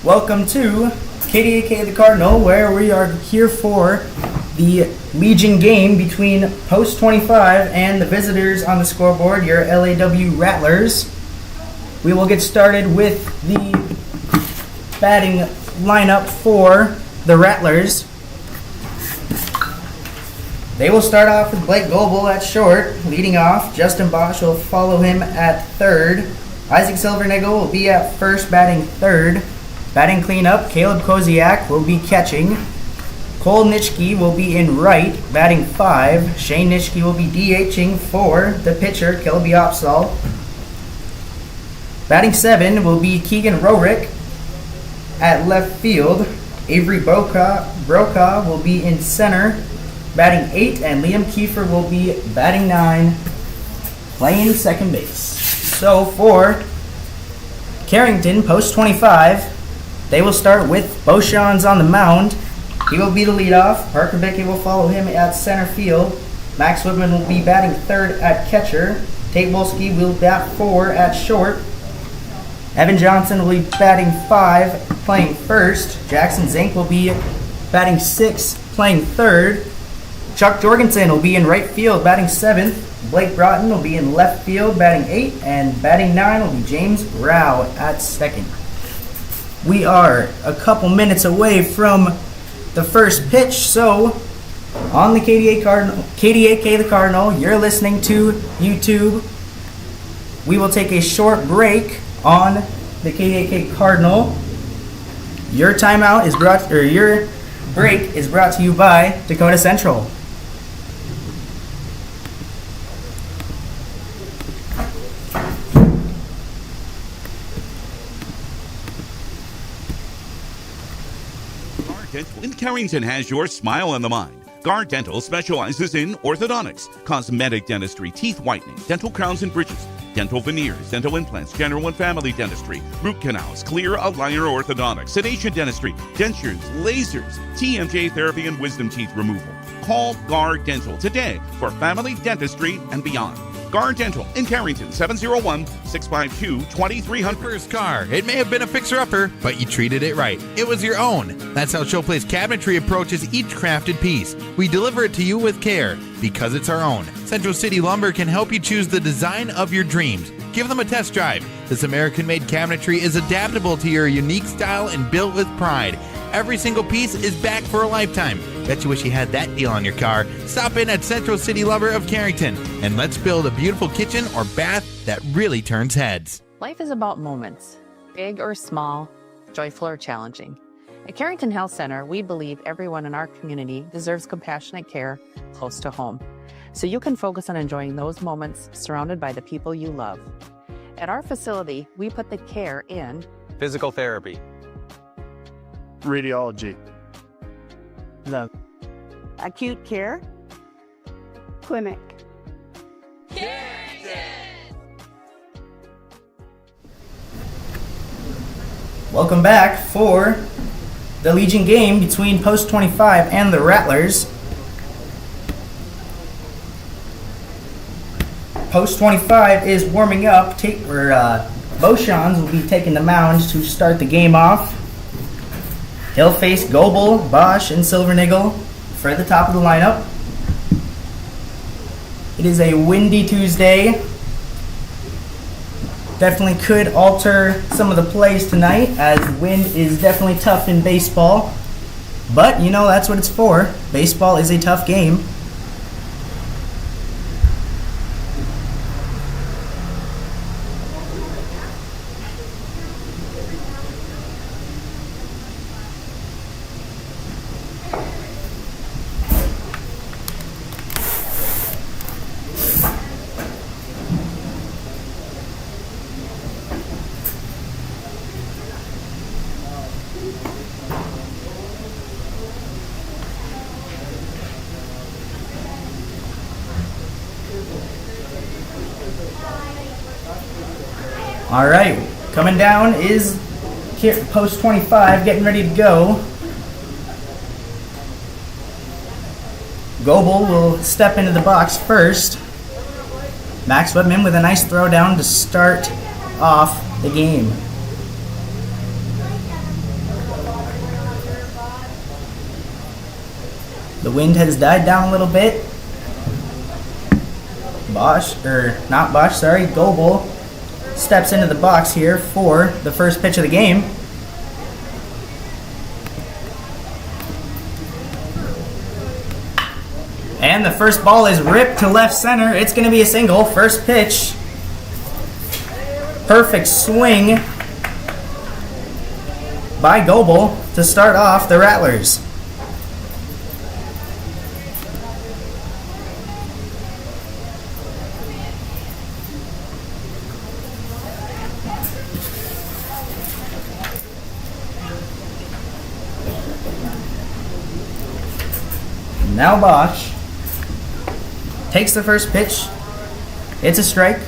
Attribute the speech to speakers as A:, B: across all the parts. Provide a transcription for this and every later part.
A: Welcome to KDAK the Cardinal, where we are here for the Legion game between Post 25 and the visitors on the scoreboard, your LAW Rattlers. We will get started with the batting lineup for the Rattlers. They will start off with Blake Goebel at short, leading off. Justin Bosch will follow him at third. Isaac Silvernagel will be at first, batting third. Batting cleanup, Caleb Koziak will be catching. Cole Nitschke will be in right, batting 5. Shane Nitschke will be DHing for the pitcher, Kelby Opsahl. Batting 7 will be Keegan Rorick at left field. Avery Brokaw will be in center, batting 8, and Liam Kiefer will be batting 9, playing second base. So for Carrington, Post 25, they will start with Beauchamps on the mound. He will be the leadoff. Parker Beckett will follow him at center field. Max Woodman will be batting third at catcher. Tate Wolski will bat 4 at short. Evan Johnson will be batting 5, playing first. Jackson Zink will be batting 6, playing third. Chuck Jorgensen will be in right field, batting 7th. Blake Broughton will be in left field, batting 8. And batting 9 will be James Rao at second. We are a couple minutes away from the first pitch, so on the KDAK the Cardinal, you're listening to YouTube. We will take a short break on the KDAK Cardinal. Your your break is brought to you by Dakota Central.
B: Dental in Carrington has your smile on the mind. Guard Dental specializes in orthodontics, cosmetic dentistry, teeth whitening, dental crowns and bridges, dental veneers, dental implants, general and family dentistry, root canals, clear aligner orthodontics, sedation dentistry, dentures, lasers, TMJ therapy, and wisdom teeth removal. Call Guard Dental today for family dentistry and beyond. Guard Dental in Carrington, 701-652-2300.
C: First car. It may have been a fixer-upper, but you treated it right. It was your own. That's how Showplace Cabinetry approaches each crafted piece. We deliver it to you with care, because it's our own. Central City Lumber can help you choose the design of your dreams. Give them a test drive. This American-made cabinetry is adaptable to your unique style and built with pride. Every single piece is back for a lifetime. Bet you wish you had that deal on your car. Stop in at Central City Lumber of Carrington, and let's build a beautiful kitchen or bath that really turns heads.
D: Life is about moments, big or small, joyful or challenging. At Carrington Health Center, we believe everyone in our community deserves compassionate care close to home, so you can focus on enjoying those moments surrounded by the people you love. At our facility, we put the care in
E: physical therapy,
F: radiology,
G: love,
H: acute care, clinic.
A: Welcome back for the Legion game between Post 25 and the Rattlers. Post 25 is warming up. Beauchamps will be taking the mound to start the game off. He'll face Goebel, Bosch, and Silvernagel for the top of the lineup. It is a windy Tuesday. Definitely could alter some of the plays tonight, as wind is definitely tough in baseball. But, that's what it's for. Baseball is a tough game. All right, coming down is Post 25, getting ready to go. Goebel will step into the box first. Max Woodman with a nice throw down to start off the game. The wind has died down a little bit. Goebel steps into the box here for the first pitch of the game. And the first ball is ripped to left center. It's going to be a single. First pitch. Perfect swing by Goebel to start off the Rattlers. Now Bosch takes the first pitch. It's a strike.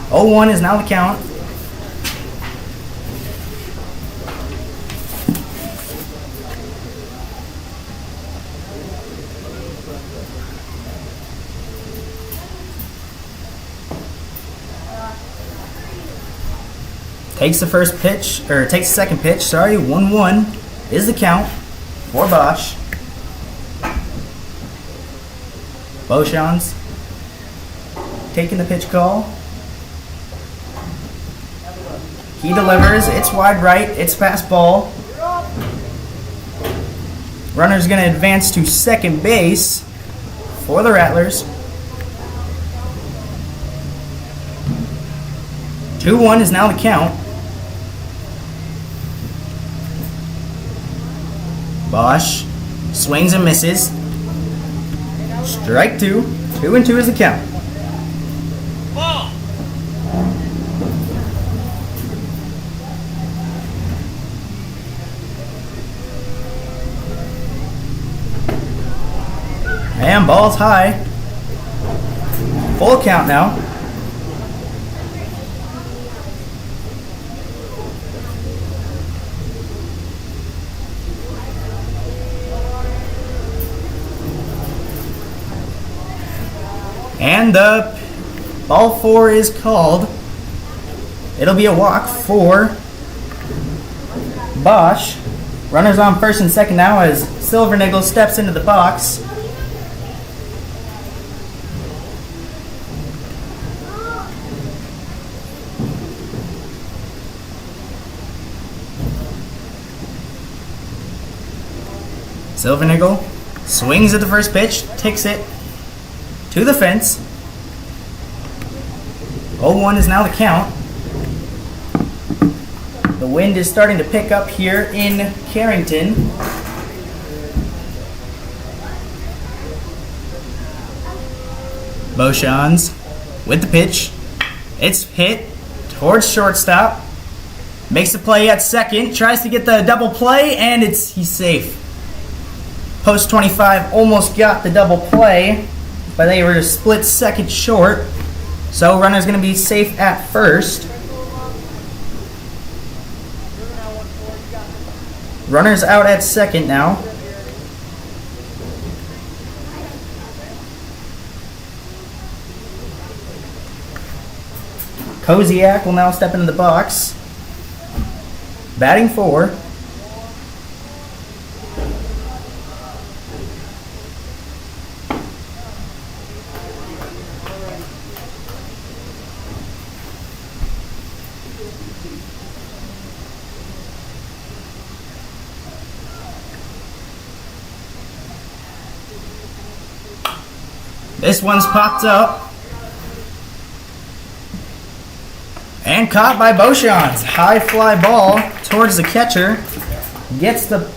A: 0-1 is now the count. Takes the second pitch, 1-1 is the count for Bosch. Beauchamp's taking the pitch call. He delivers. It's wide right. It's fastball. Runner's going to advance to second base for the Rattlers. 2-1 is now the count. Bosch swings and misses. Strike 2. 2-2 is the count. And ball's high. Full count now. And the ball 4 is called. It'll be a walk for Bosch. Runners on first and second now as Silvernickel steps into the box. Silvernickel swings at the first pitch, takes it to the fence. 0-1 is now the count. The wind is starting to pick up here in Carrington. Beauchamp's with the pitch. It's hit towards shortstop. Makes the play at second. Tries to get the double play, and he's safe. Post 25 almost got the double play, but they were split second short. So runner's going to be safe at first. Runner's out at second now. Koziak will now step into the box. Batting 4. This one's popped up. And caught by Beauchamp's. High fly ball towards the catcher. Gets the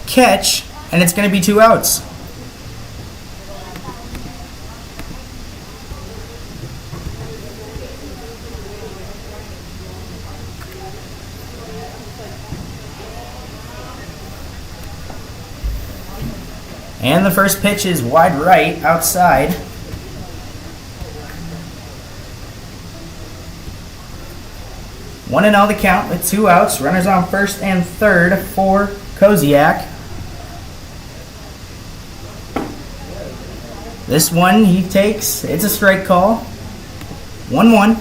A: catch, and it's going to be 2 outs. And the first pitch is wide right, outside. One and 0 the count with 2 outs. Runners on first and third for Koziak. This one he takes. It's a strike call. 1-1.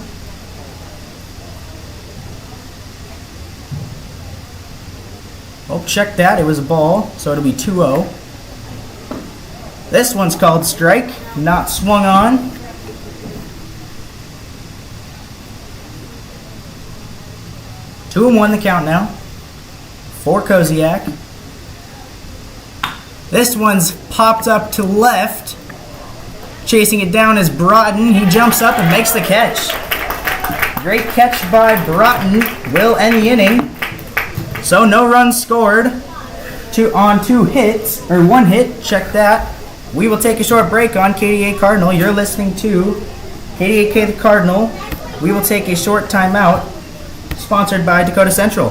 A: Oh, check that. It was a ball, so it'll be 2-0. This one's called strike, not swung on. Two and one the count now. For Koziak. This one's popped up to left. Chasing it down is Broughton. He jumps up and makes the catch. Great catch by Broughton. Will end the inning. So no runs scored on 2 hits, or 1 hit. Check that. We will take a short break on KDA Cardinal. You're listening to KDA the Cardinal. We will take a short timeout. Sponsored by Dakota Central.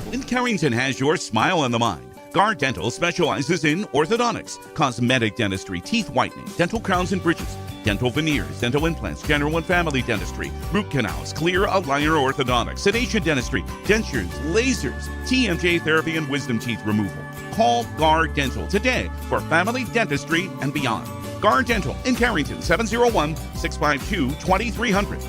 B: When Carrington has your smile on the mind. Guard Dental specializes in orthodontics, cosmetic dentistry, teeth whitening, dental crowns and bridges, dental veneers, dental implants, general and family dentistry, root canals, clear aligner orthodontics, sedation dentistry, dentures, lasers, TMJ therapy, and wisdom teeth removal. Call Guard Dental today for family dentistry and beyond. Guard Dental in Carrington, 701-652-2300.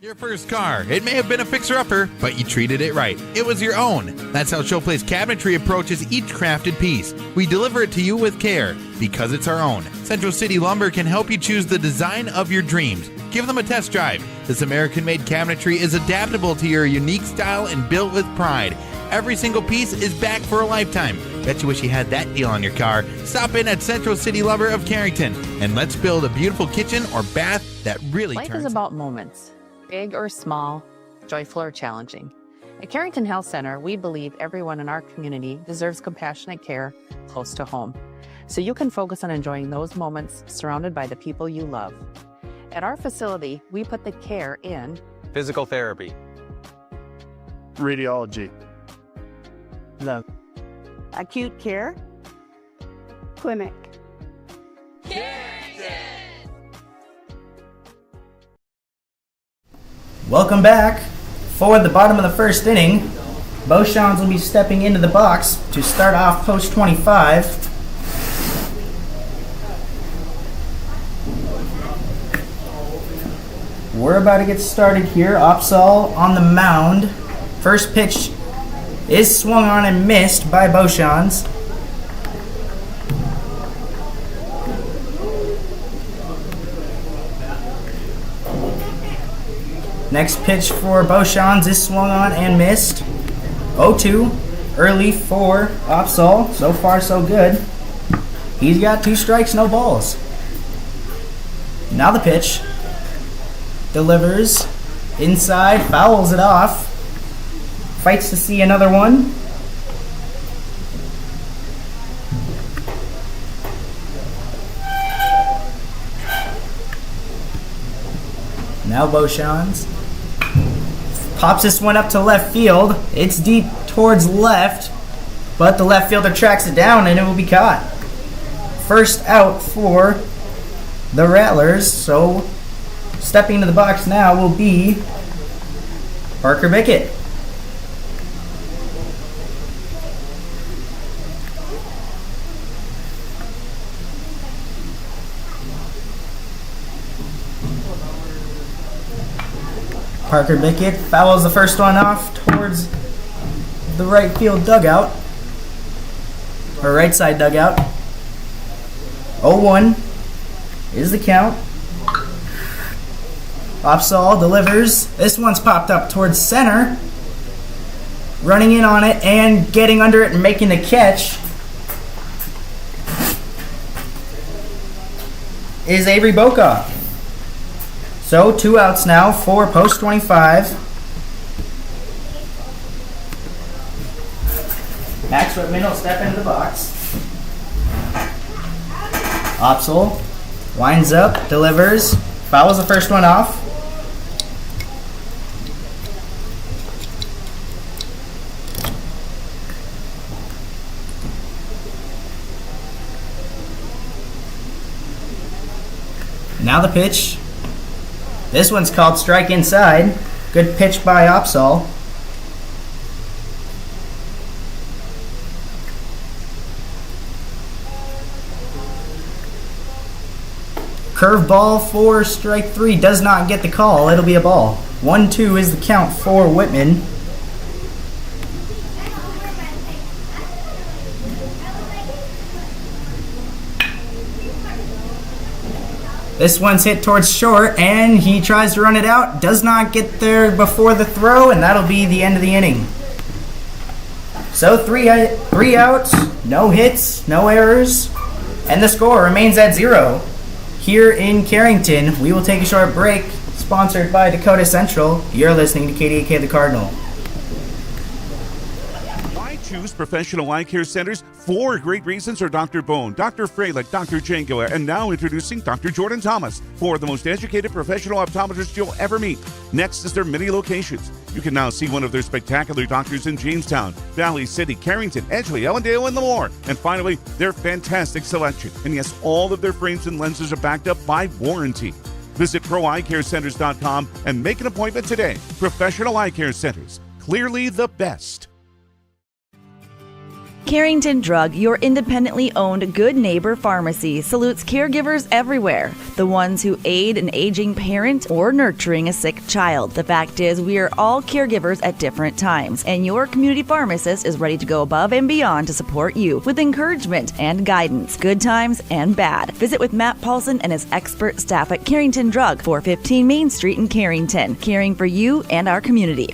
C: Your first car. It may have been a fixer-upper, but you treated it right. It was your own. That's how Showplace Cabinetry approaches each crafted piece. We deliver it to you with care, because it's our own. Central City Lumber can help you choose the design of your dreams. Give them a test drive. This American-made cabinetry is adaptable to your unique style and built with pride. Every single piece is back for a lifetime. Bet you wish you had that deal on your car. Stop in at Central City Lumber of Carrington, and let's build a beautiful kitchen or bath that really
D: Life
C: turns.
D: is about moments, big or small, joyful or challenging. At Carrington Health Center, we believe everyone in our community deserves compassionate care close to home, so you can focus on enjoying those moments surrounded by the people you love. At our facility, we put the care in
E: physical therapy,
G: Radiology.
H: The acute care. Clinic.
A: Welcome back. For the bottom of the first inning, Beauchamps will be stepping into the box to start off post 25. We're about to get started here. Opsal on the mound. First pitch is swung on and missed by Beauchamps. Next pitch for Beauchamps is swung on and missed. 0-2. Early for Opsal. So far, so good. He's got 2 strikes, no balls. Now the pitch. Delivers. Inside. Fouls it off. Fights to see another one. Now Beauchamps pops this one up to left field. It's deep towards left, but the left fielder tracks it down and it will be caught. First out for the Rattlers. So stepping into the box now will be Parker Bickett. Parker Bickett fouls the first one off towards the right field dugout, or right side dugout. 0-1 is the count. Opsal delivers. This one's popped up towards center. Running in on it and getting under it and making the catch is Avery Boca. So 2 outs now for post 25. Max Whitman will step into the box. Opsal winds up, delivers, fouls the first one off. Now the pitch. This one's called strike inside. Good pitch by Opsal. Curveball for strike 3 does not get the call. It'll be a ball. 1-2 is the count for Whitman. This one's hit towards short, and he tries to run it out. Does not get there before the throw, and that'll be the end of the inning. So three outs, no hits, no errors, and the score remains at 0. Here in Carrington, we will take a short break, sponsored by Dakota Central. You're listening to KDAK The Cardinal.
B: Choose professional eye care centers. 4 great reasons are Dr. Bone, Dr. Freilich, Dr. Janko, and now introducing Dr. Jordan Thomas, 4 of the most educated professional optometrists you'll ever meet. Next is their many locations. You can now see one of their spectacular doctors in Jamestown, Valley City, Carrington, Edgeley, Ellendale, and more. And finally, their fantastic selection. And yes, all of their frames and lenses are backed up by warranty. Visit ProEyeCareCenters.com and make an appointment today. Professional Eye Care Centers. Clearly the best.
E: Carrington Drug, your independently owned Good Neighbor Pharmacy, salutes caregivers everywhere. The ones who aid an aging parent or nurturing a sick child. The fact is, we are all caregivers at different times, and your community pharmacist is ready to go above and beyond to support you with encouragement and guidance, good times and bad. Visit with Matt Paulson and his expert staff at Carrington Drug, 415 Main Street in Carrington, caring for you and our community.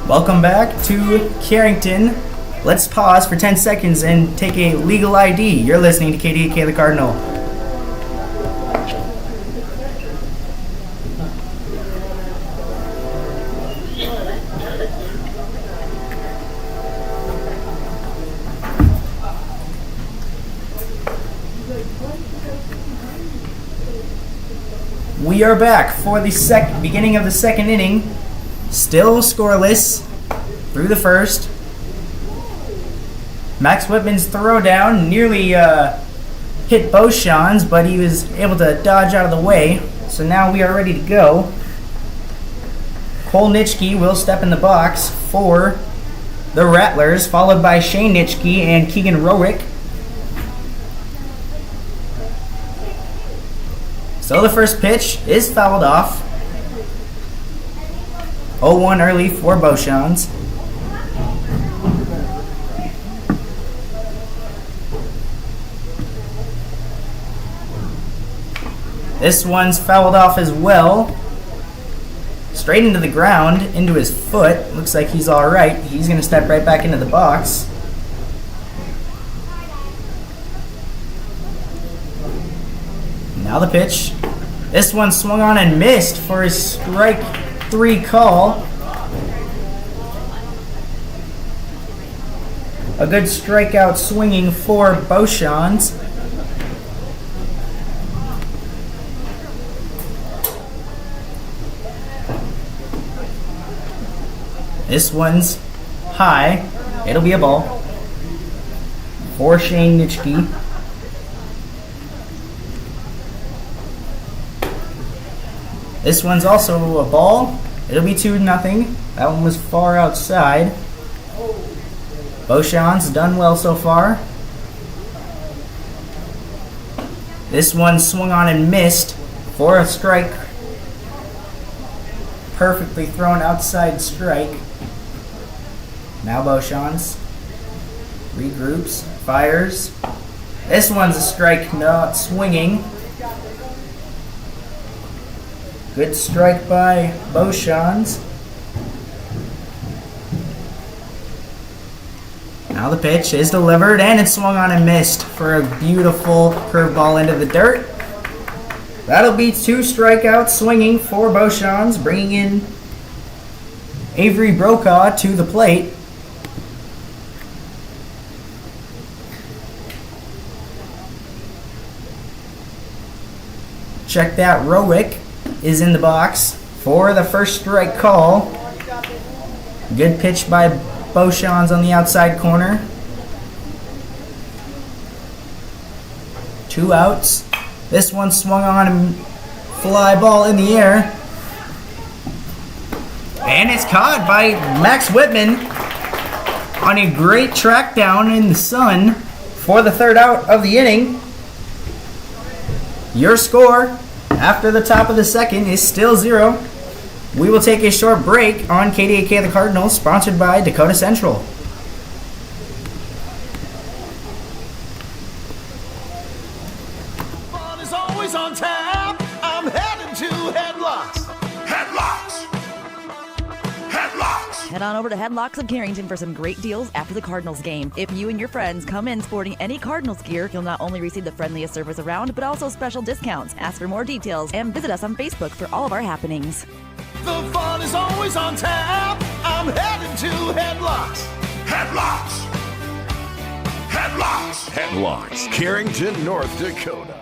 A: Welcome back to Carrington. Let's pause for 10 seconds and take a legal ID. You're listening to KDAK The Cardinal. We are back for the beginning of the second inning. Still scoreless through the first. Max Whitman's throwdown nearly hit Beauchamp's, but he was able to dodge out of the way. So now we are ready to go. Cole Nitschke will step in the box for the Rattlers, followed by Shane Nitschke and Keegan Rowick. So the first pitch is fouled off. 0-1 early for Beauchamp's. This one's fouled off as well. Straight into the ground, into his foot. Looks like he's all right. He's going to step right back into the box. Now the pitch. This one swung on and missed for a strike 3 call. A good strikeout swinging for Beauchamp's. This one's high. It'll be a ball for Shane Nitschke. This one's also a ball. It'll be 2-0. That one was far outside. Beauchamp's done well so far. This one swung on and missed for a strike. Perfectly thrown outside strike. Now Beauchamp's regroups, fires. This one's a strike, not swinging. Good strike by Beauchamp's. Now the pitch is delivered and it's swung on and missed for a beautiful curveball into the dirt. That'll be 2 strikeouts swinging for Beauchamp's, bringing in Avery Brokaw to the plate. Check that, Rowick is in the box for the first strike call. Good pitch by Beauchamp's on the outside corner. 2 outs. This one swung on and fly ball in the air. And it's caught by Max Whitman on a great track down in the sun for the 3rd out of the inning. Your score after the top of the second is still 0. We will take a short break on KDAK The Cardinals, sponsored by Dakota Central.
E: Head on over to Headlocks of Carrington for some great deals after the Cardinals game. If you and your friends come in sporting any Cardinals gear, you'll not only receive the friendliest service around, but also special discounts. Ask for more details and visit us on Facebook for all of our happenings.
F: The fun is always on tap. I'm headed to Headlocks.
I: Headlocks! Headlocks! Headlocks, Carrington, North Dakota.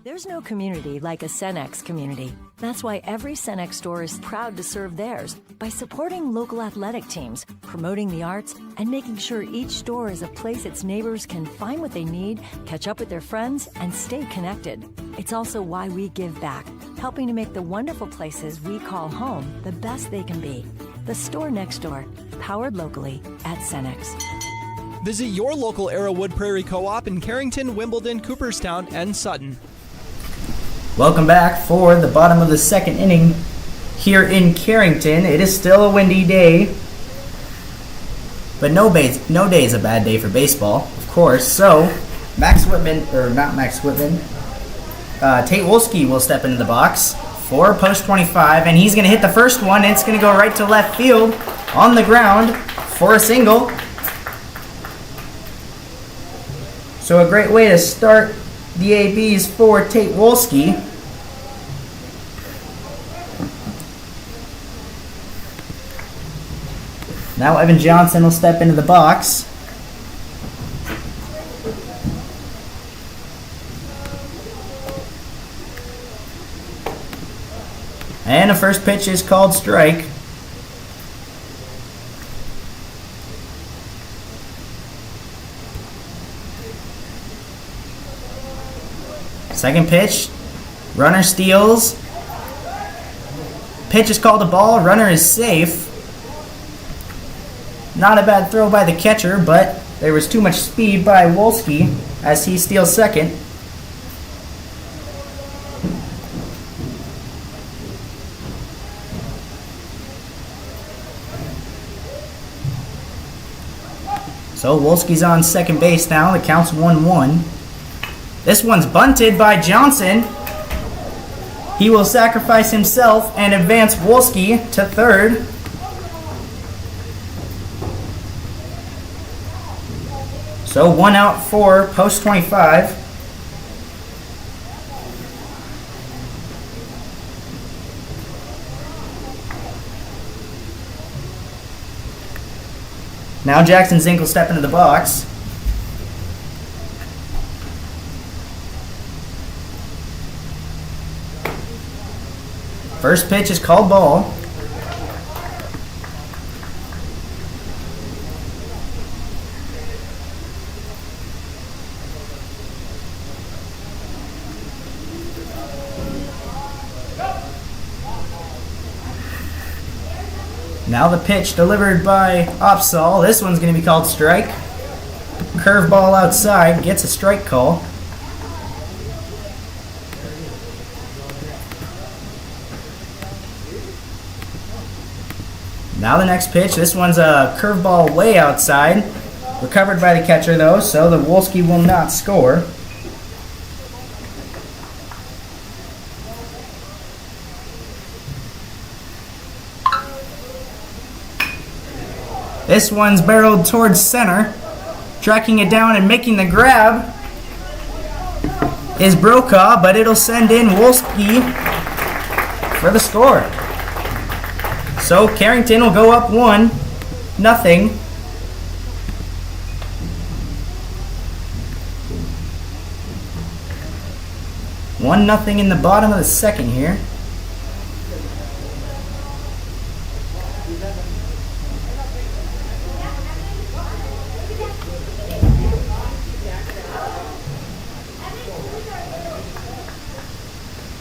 J: There's no community like a Cenex community. That's why every Cenex store is proud to serve theirs by supporting local athletic teams, promoting the arts, and making sure each store is a place its neighbors can find what they need, catch up with their friends, and stay connected. It's also why we give back, helping to make the wonderful places we call home the best they can be. The store next door, powered locally at Cenex.
K: Visit your local Arrowwood Prairie Co-op in Carrington, Wimbledon, Cooperstown, and Sutton.
A: Welcome back for the bottom of the second inning here in Carrington. It is still a windy day, but no day is a bad day for baseball, of course. So, Tate Wolski will step into the box for post 25, and he's going to hit the first one, and it's going to go right to left field on the ground for a single. So a great way to start the ABs for Tate Wolski. Now Evan Johnson will step into the box. And the first pitch is called strike. Second pitch, runner steals. Pitch is called a ball, runner is safe. Not a bad throw by the catcher, but there was too much speed by Wolski as he steals second. So Wolski's on second base now. The count's 1-1. This one's bunted by Johnson. He will sacrifice himself and advance Wolski to third. So 1 out for post 25. Now Jackson Zink will step into the box. First pitch is called ball. Now the pitch delivered by Opsahl. This one's going to be called strike. Curveball outside, gets a strike call. Now the next pitch. This one's a curveball way outside. Recovered by the catcher though, so the Wolski will not score. This one's barreled towards center. Tracking it down and making the grab is Brokaw, but it'll send in Wolski for the score. So Carrington will go up 1-0. 1-0 in the bottom of the second here.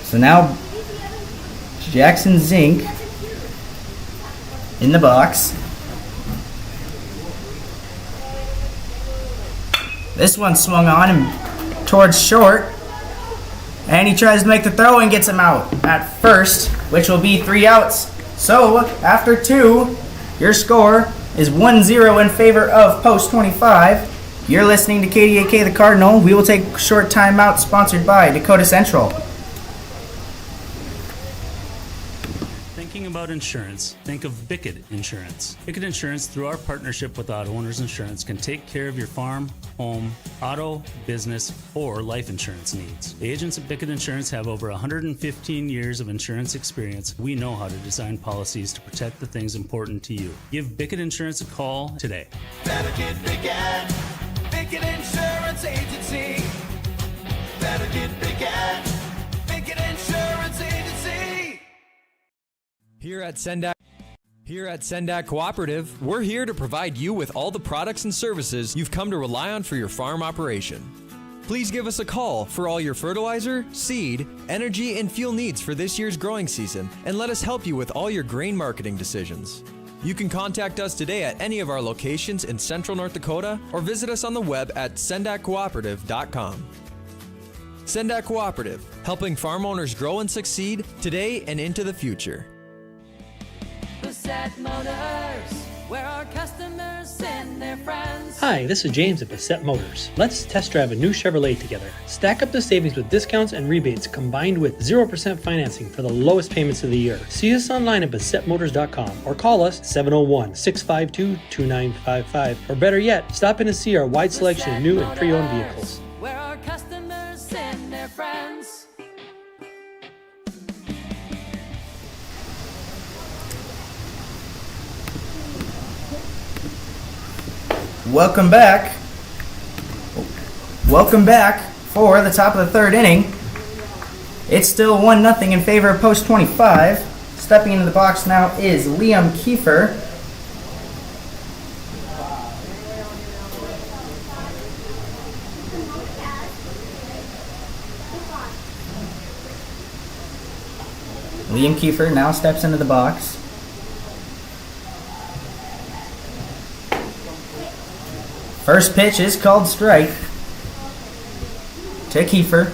A: So now Jackson Zink in the box. This one swung on him towards short. And he tries to make the throw and gets him out at first, which will be 3 outs. So after 2, your score is 1-0 in favor of Post 25. You're listening to KDAK The Cardinal. We will take a short timeout sponsored by Dakota Central.
L: about insurance, think of Bickett Insurance. Bickett Insurance, through our partnership with Auto Owners Insurance, can take care of your farm, home, auto, business, or life insurance needs. The agents at Bickett Insurance have over 115 years of insurance experience. We know how to design policies to protect the things important to you. Give Bickett Insurance a call today.
F: Better get Bickett. Bickett Insurance Agency. Better get Bickett. Bickett Insurance Agency.
K: Here at Sendak Cooperative, we're here to provide you with all the products and services you've come to rely on for your farm operation. Please give us a call for all your fertilizer, seed, energy, and fuel needs for this year's growing season, and let us help you with all your grain marketing decisions. You can contact us today at any of our locations in Central North Dakota or visit us on the web at sendakcooperative.com. Sendak Cooperative, helping farm owners grow and succeed today and into the future.
M: Bassett Motors, where our customers send their friends.
N: Hi, this is James at Bassett Motors. Let's test drive a new Chevrolet together. Stack up the savings with discounts and rebates combined with 0% financing for the lowest payments of the year. See us online at BassettMotors.com or call us 701-652-2955. Or better yet, stop in to see our wide selection of new and pre-owned vehicles.
M: Where our customers send their friends.
A: Welcome back. Welcome back for the top of the third inning. It's still 1-0 in favor of Post 25. Stepping into the box now is Liam Kiefer. Liam Kiefer now steps into the box. First pitch is called strike to Kiefer.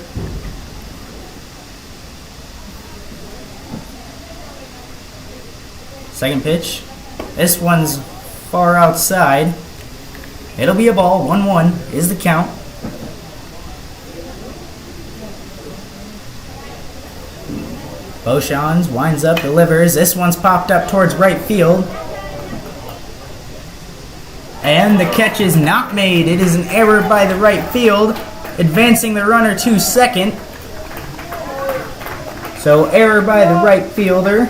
A: Second pitch. This one's far outside. It'll be a ball. 1-1 is the count. Beauchamp winds up, delivers. This one's popped up towards right field. And the catch is not made. It is an error by the right field, advancing the runner to second. So error by the right fielder.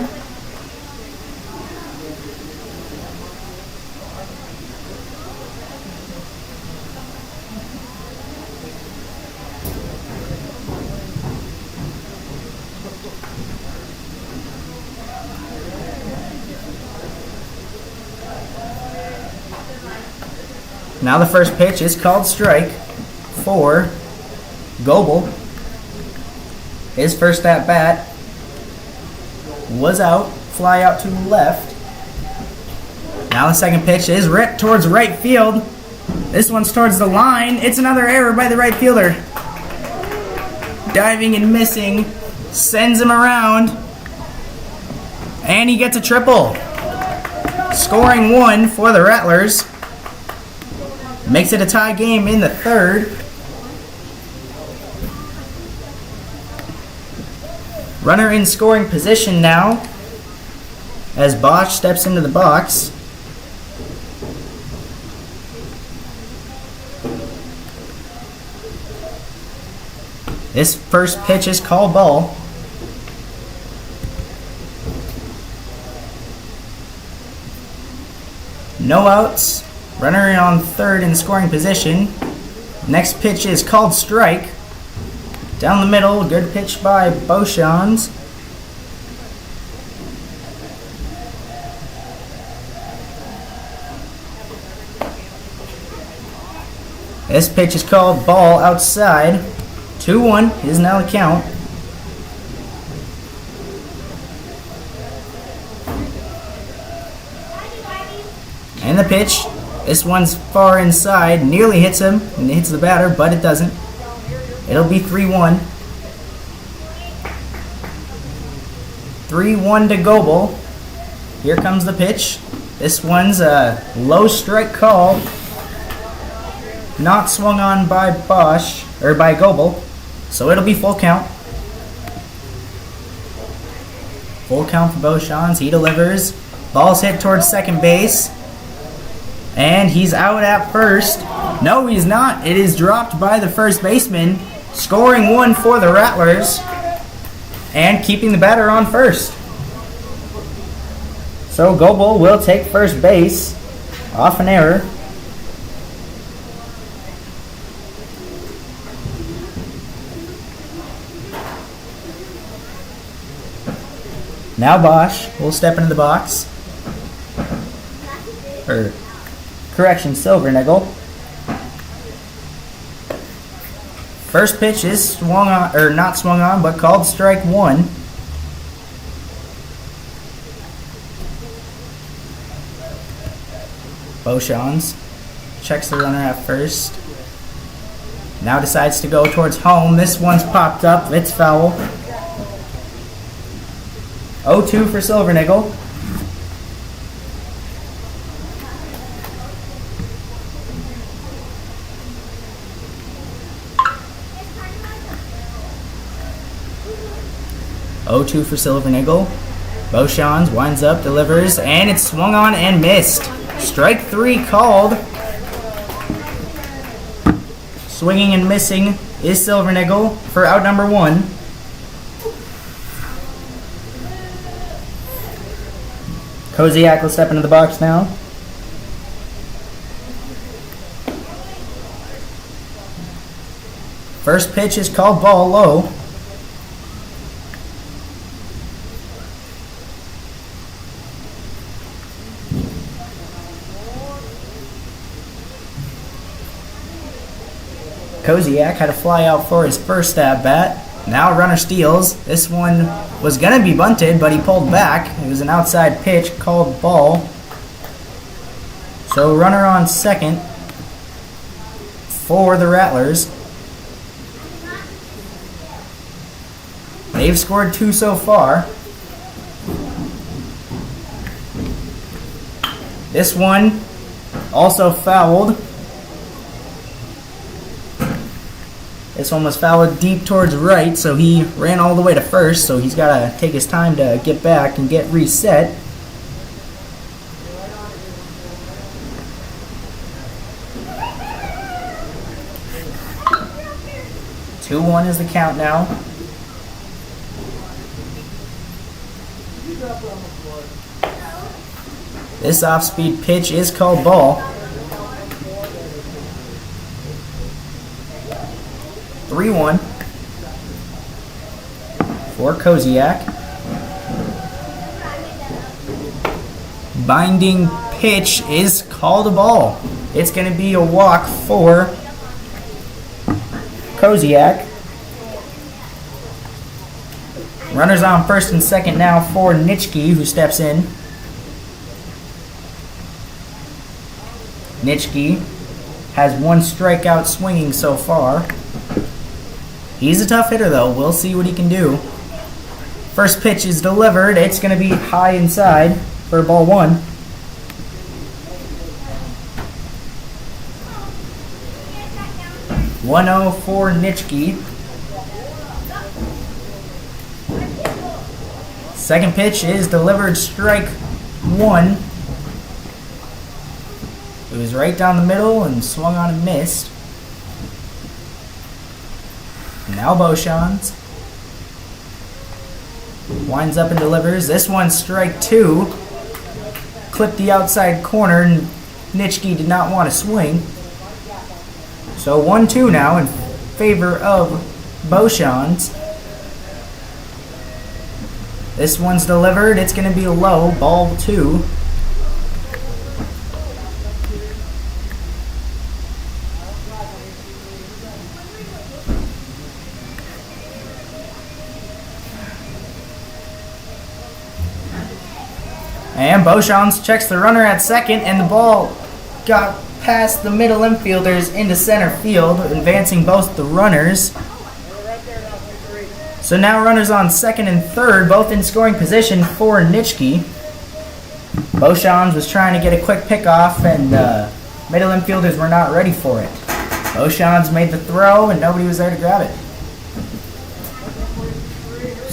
A: Now the first pitch is called strike for Goebel. His first at bat was out, fly out to the left. Now the second pitch is ripped towards right field. This one's towards the line. It's another error by the right fielder. Diving and missing, sends him around, and he gets a triple. Scoring one for the Rattlers. Makes it a tie game in the third. Runner in scoring position now as Bosch steps into the box. This first pitch is called ball. No outs. Runner on third in scoring position. Next pitch is called strike. Down the middle, good pitch by Beauchamp. This pitch is called ball outside. 2-1 is now the count. And the pitch. This one's far inside, nearly hits him, and hits the batter, but it doesn't. It'll be 3-1. 3-1 to Goebel. Here comes the pitch. This one's a low strike call. Not swung on by Bosch, or by Goebel, so it'll be full count. Full count for Beauchamp. He delivers. Ball's hit towards second base. And he's out at first. No, he's not. It is dropped by the first baseman. Scoring one for the Rattlers. And keeping the batter on first. So Goebel will take first base off an error. Now Bosch will step into the box. Silvernickel. First pitch is swung on, or not swung on, but called strike one. Beauchamp checks the runner at first. Now decides to go towards home. This one's popped up. It's foul. 0-2 for Silvernickel. For Silvernickel. Beauchamp winds up, delivers, and it's swung on and missed. Strike three called. Swinging and missing is Silvernickel for out number one. Koziak will step into the box now. First pitch is called ball low. Koziak had a fly out for his first at bat. Now runner steals. This one was going to be bunted, but he pulled back. It was an outside pitch called ball. So runner on second for the Rattlers. They've scored two so far. This one also fouled. This one was fouled deep towards right, so he ran all the way to first, so he's got to take his time to get back and get reset. Two 2-1 is the count now. This off-speed pitch is called ball. 3-1 for Koziak. Binding pitch is called a ball. It's going to be a walk for Koziak. Runners on first and second now for Nitschke, who steps in. Nitschke has one strikeout swinging so far. He's a tough hitter, though. We'll see what he can do. First pitch is delivered. It's going to be high inside for ball one. (1-0) for Nitschke. Second pitch is delivered, strike one. It was right down the middle and swung on and missed. Now Beauchamp winds up and delivers. This one's strike two. Clipped the outside corner, and Nitschke did not want to swing. So 1-2 now in favor of Beauchamp. This one's delivered. It's going to be low, ball two. And Beauchamp checks the runner at second, and the ball got past the middle infielders into center field, advancing both the runners. So now runners on second and third, both in scoring position for Nitschke. Beauchamp was trying to get a quick pickoff, and middle infielders were not ready for it. Beauchamp made the throw, and nobody was there to grab it.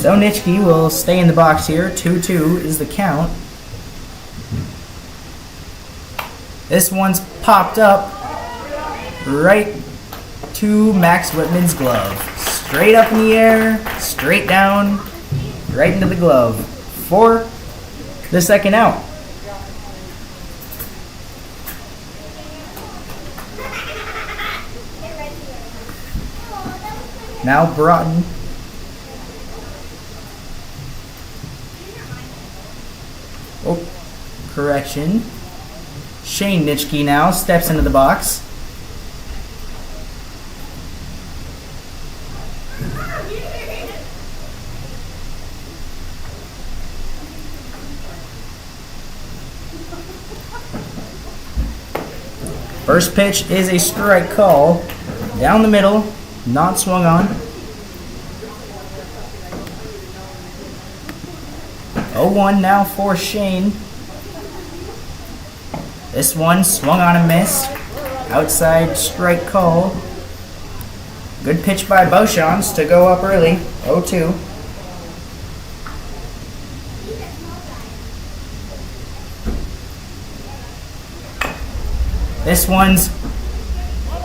A: So Nitschke will stay in the box here. 2-2 is the count. This one's popped up right to Max Whitman's glove. Straight up in the air, straight down, right into the glove for the second out. Now Broughton. Oh, correction. Shane Nitschke now steps into the box. First pitch is a strike call. Down the middle, not swung on. 0-1 now for Shane. This one swung on and missed. Outside strike call. Good pitch by Beauchamps to go up early. 0-2. This one's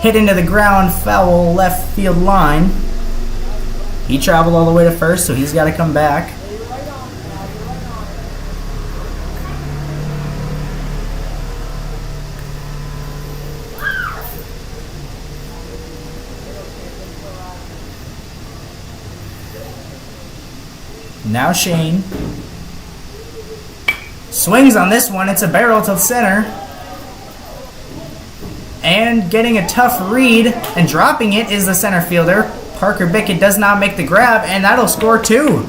A: hit into the ground, foul left field line. He traveled all the way to first, so he's got to come back. Now Shane swings on this one. It's a barrel to center. And getting a tough read and dropping it is the center fielder. Parker Bickett does not make the grab, and that'll score 2.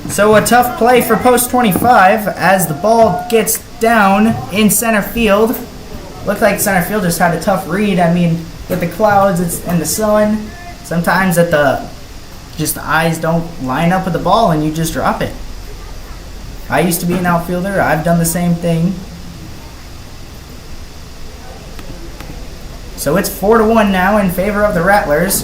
A: So a tough play for post 25 as the ball gets down in center field. Looked like center field just had a tough read. I mean, with the clouds and the sun, sometimes the eyes don't line up with the ball and you just drop it. I used to be an outfielder. I've done the same thing. So it's 4-1 now in favor of the Rattlers.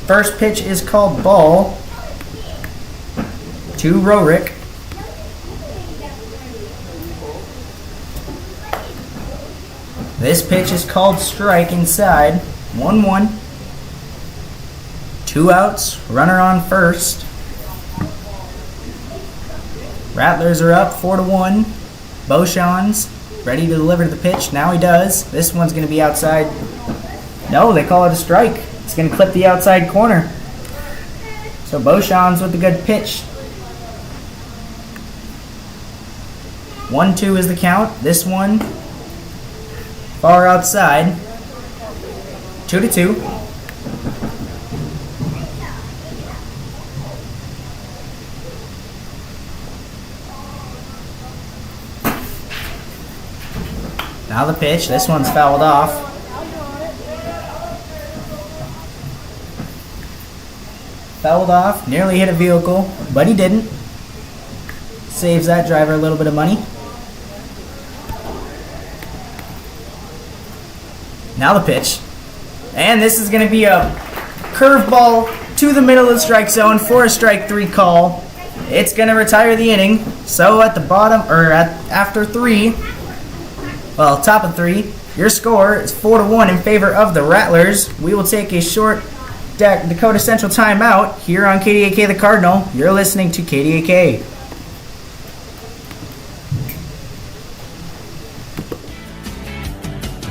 A: First pitch is called ball to Rorick. This pitch is called strike inside. 1-1. 2 outs, runner on first. Rattlers are up 4-1. Beauchamps ready to deliver the pitch. Now he does. This one's going to be outside. No, they call it a strike. It's going to clip the outside corner. So Beauchamps with a good pitch. 1-2 is the count. This one far outside. 2-2. Now the pitch. This one's fouled off. Fouled off. Nearly hit a vehicle, but he didn't. Saves that driver a little bit of money. Now the pitch. And this is going to be a curveball to the middle of the strike zone for a strike 3 call. It's going to retire the inning. So at the bottom, or after 3, well, top of 3, your score is 4-1 in favor of the Rattlers. We will take a short Dakota Central timeout here on KDAK The Cardinal. You're listening to KDAK.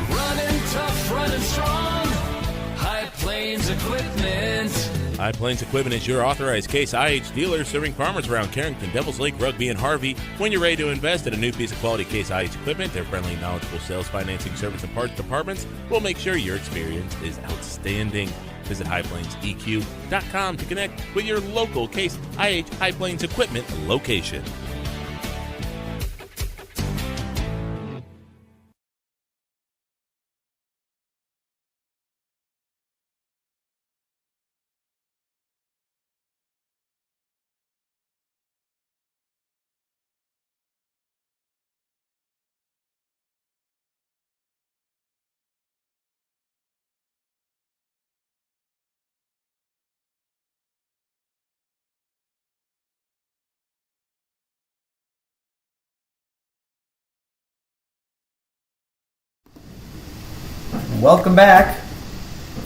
F: Running tough, running strong. High Plains Equipment.
O: High Plains Equipment is your authorized Case IH dealer serving farmers around Carrington, Devils Lake, Rugby, and Harvey. When you're ready to invest in a new piece of quality Case IH equipment, their friendly, knowledgeable sales, financing, service, and parts departments will make sure your experience is outstanding. Visit highplainseq.com to connect with your local Case IH High Plains Equipment location.
A: welcome back.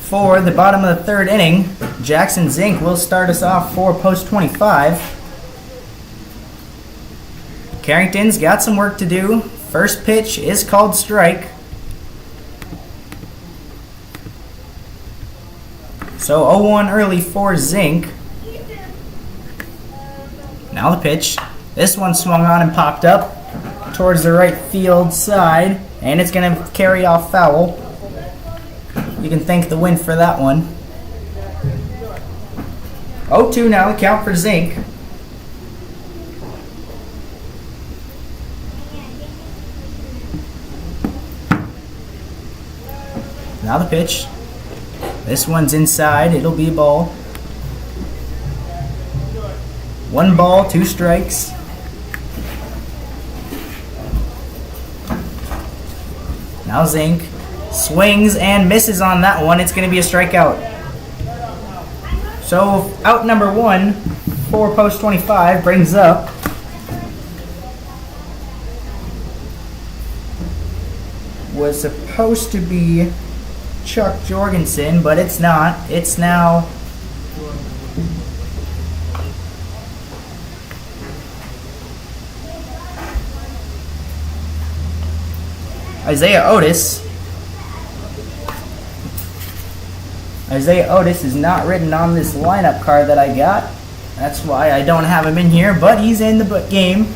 A: For the bottom of the third inning, Jackson Zink will start us off for post 25. Carrington's got some work to do. First pitch is called strike. So 0-1 early for Zink. Now the pitch. This one swung on and popped up towards the right field side, and it's going to carry off foul. You can thank the wind for that one. 0-2 now the count for Zink. Now the pitch. This one's inside. It'll be a ball. 1 ball, 2 strikes. Now Zink swings and misses on that one. It's going to be a strikeout. So out number 1 for post 25 brings up was supposed to be Chuck Jorgensen, but it's not. It's now Isaiah Otis. Isaiah Otis is not written on this lineup card that I got. That's why I don't have him in here, but he's in the game.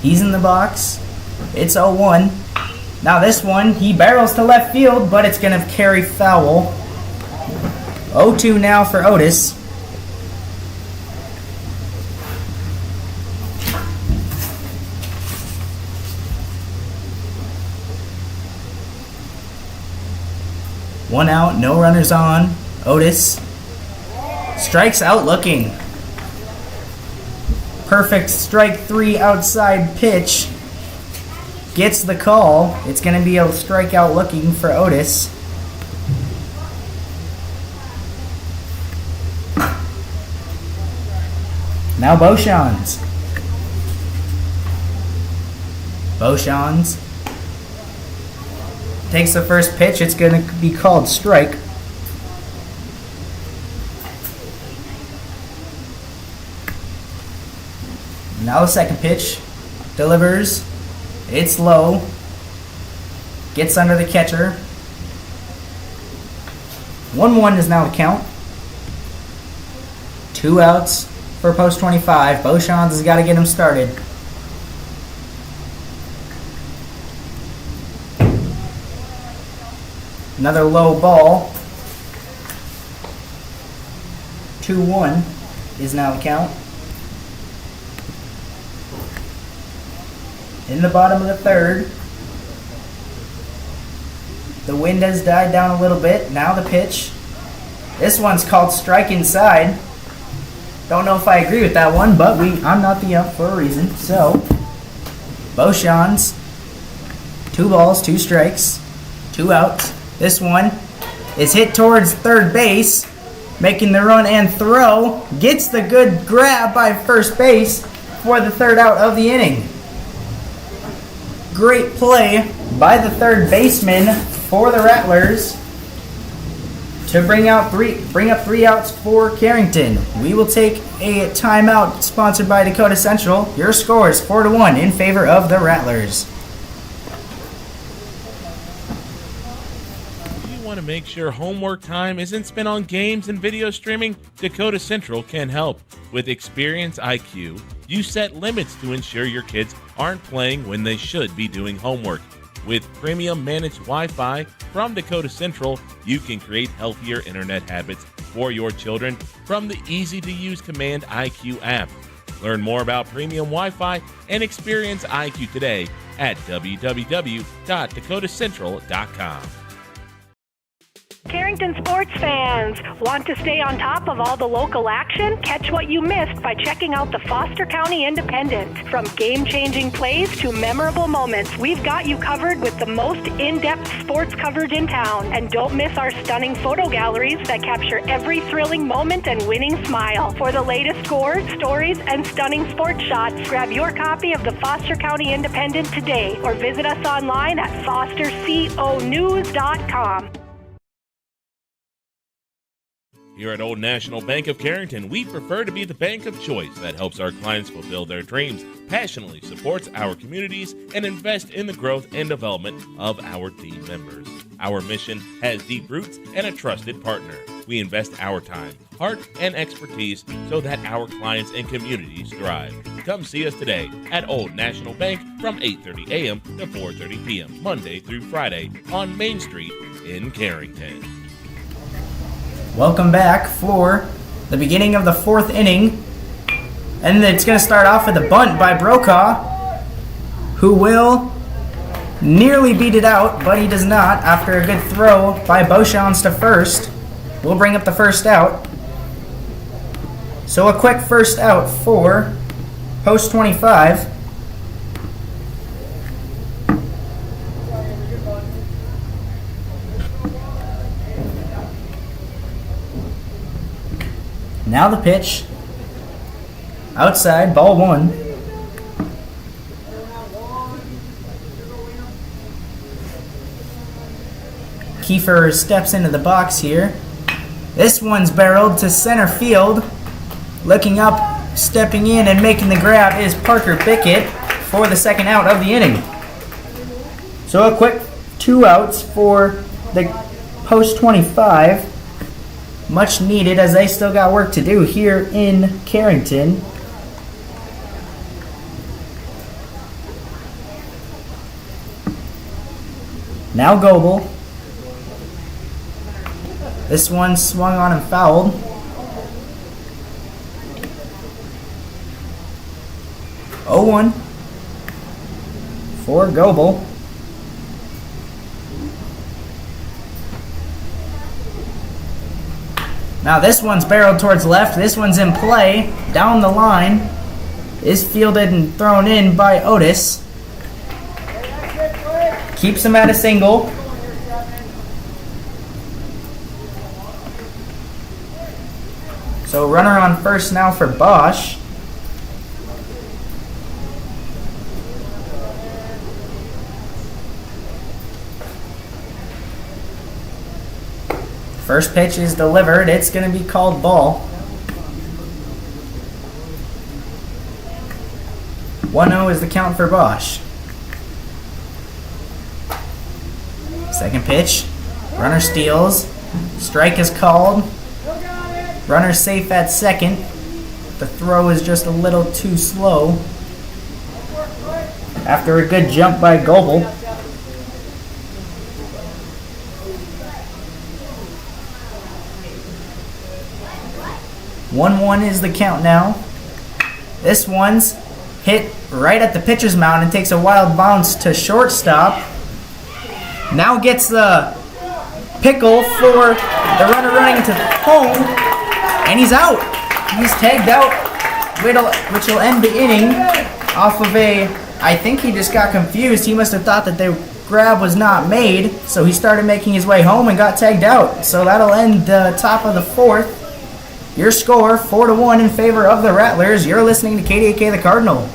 A: He's in the box. It's 0-1. Now this one, he barrels to left field, but it's going to carry foul. 0-2 now for Otis. One out, no runners on. Otis strikes out looking. Perfect strike 3 outside pitch. Gets the call. It's going to be a strikeout looking for Otis. Now Beauchamps. Beauchamps takes the first pitch. It's going to be called strike. Now the second pitch. Delivers. It's low. Gets under the catcher. 1-1 is now the count. 2 outs for post 25. Beauchamps has got to get him started. Another low ball. 2-1 is now the count. In the bottom of the third. The wind has died down a little bit. Now the pitch. This one's called strike inside. Don't know if I agree with that one, but I'm not the ump for a reason. So, Beauchamps. 2 balls, 2 strikes, 2 outs. This one is hit towards third base, making the run and throw. Gets the good grab by first base for the third out of the inning. Great play by the third baseman for the Rattlers to bring up 3 outs for Carrington. We will take a timeout sponsored by Dakota Central. Your score is 4-1 in favor of the Rattlers.
O: Want to make sure homework time isn't spent on games and video streaming? Dakota Central can help. With Experience IQ, you set limits to ensure your kids aren't playing when they should be doing homework. With premium managed Wi-Fi from Dakota Central, you can create healthier internet habits for your children from the easy-to-use Command IQ app. Learn more about premium Wi-Fi and Experience IQ today at www.dakotacentral.com.
P: Carrington sports fans, want to stay on top of all the local action? Catch what you missed by checking out the Foster County Independent. From game-changing plays to memorable moments, we've got you covered with the most in-depth sports coverage in town. And don't miss our stunning photo galleries that capture every thrilling moment and winning smile. For the latest scores, stories, and stunning sports shots, grab your copy of the Foster County Independent today or visit us online at fosterconews.com.
O: Here at Old National Bank of Carrington, we prefer to be the bank of choice that helps our clients fulfill their dreams, passionately supports our communities, and invest in the growth and development of our team members. Our mission has deep roots and a trusted partner. We invest our time, heart, and expertise so that our clients and communities thrive. Come see us today at Old National Bank from 8:30 a.m. to 4:30 p.m. Monday through Friday on Main Street in Carrington.
A: Welcome back for the beginning of the fourth inning. And it's going to start off with a bunt by Brokaw, who will nearly beat it out, but he does not after a good throw by Beauchamps to first. We'll bring up the first out. So a quick first out for Post 25. Now the pitch. Outside, ball one. Kiefer steps into the box here. This one's barreled to center field. Looking up, stepping in, and making the grab is Parker Bickett for the second out of the inning. So a quick 2 outs for the Post 25. Much needed as they still got work to do here in Carrington. Now Goebel. This one swung on and fouled. Oh, 1 for Goebel. Now this one's barreled towards left. This one's in play. Down the line. Is fielded and thrown in by Otis. Keeps him at a single. So runner on first now for Bosch. First pitch is delivered. It's going to be called ball. 1-0 is the count for Bosch. Second pitch. Runner steals. Strike is called. Runner safe at second. The throw is just a little too slow. After a good jump by Goebel. One is the count now. This one's hit right at the pitcher's mound and takes a wild bounce to shortstop. Now gets the pickle for the runner running to home, and he's out. He's tagged out, which will end the inning off of I think he just got confused. He must have thought that the grab was not made, so he started making his way home and got tagged out. So that'll end the top of the fourth. Your score, 4-1 in favor of the Rattlers. You're listening to KDAK The Cardinal.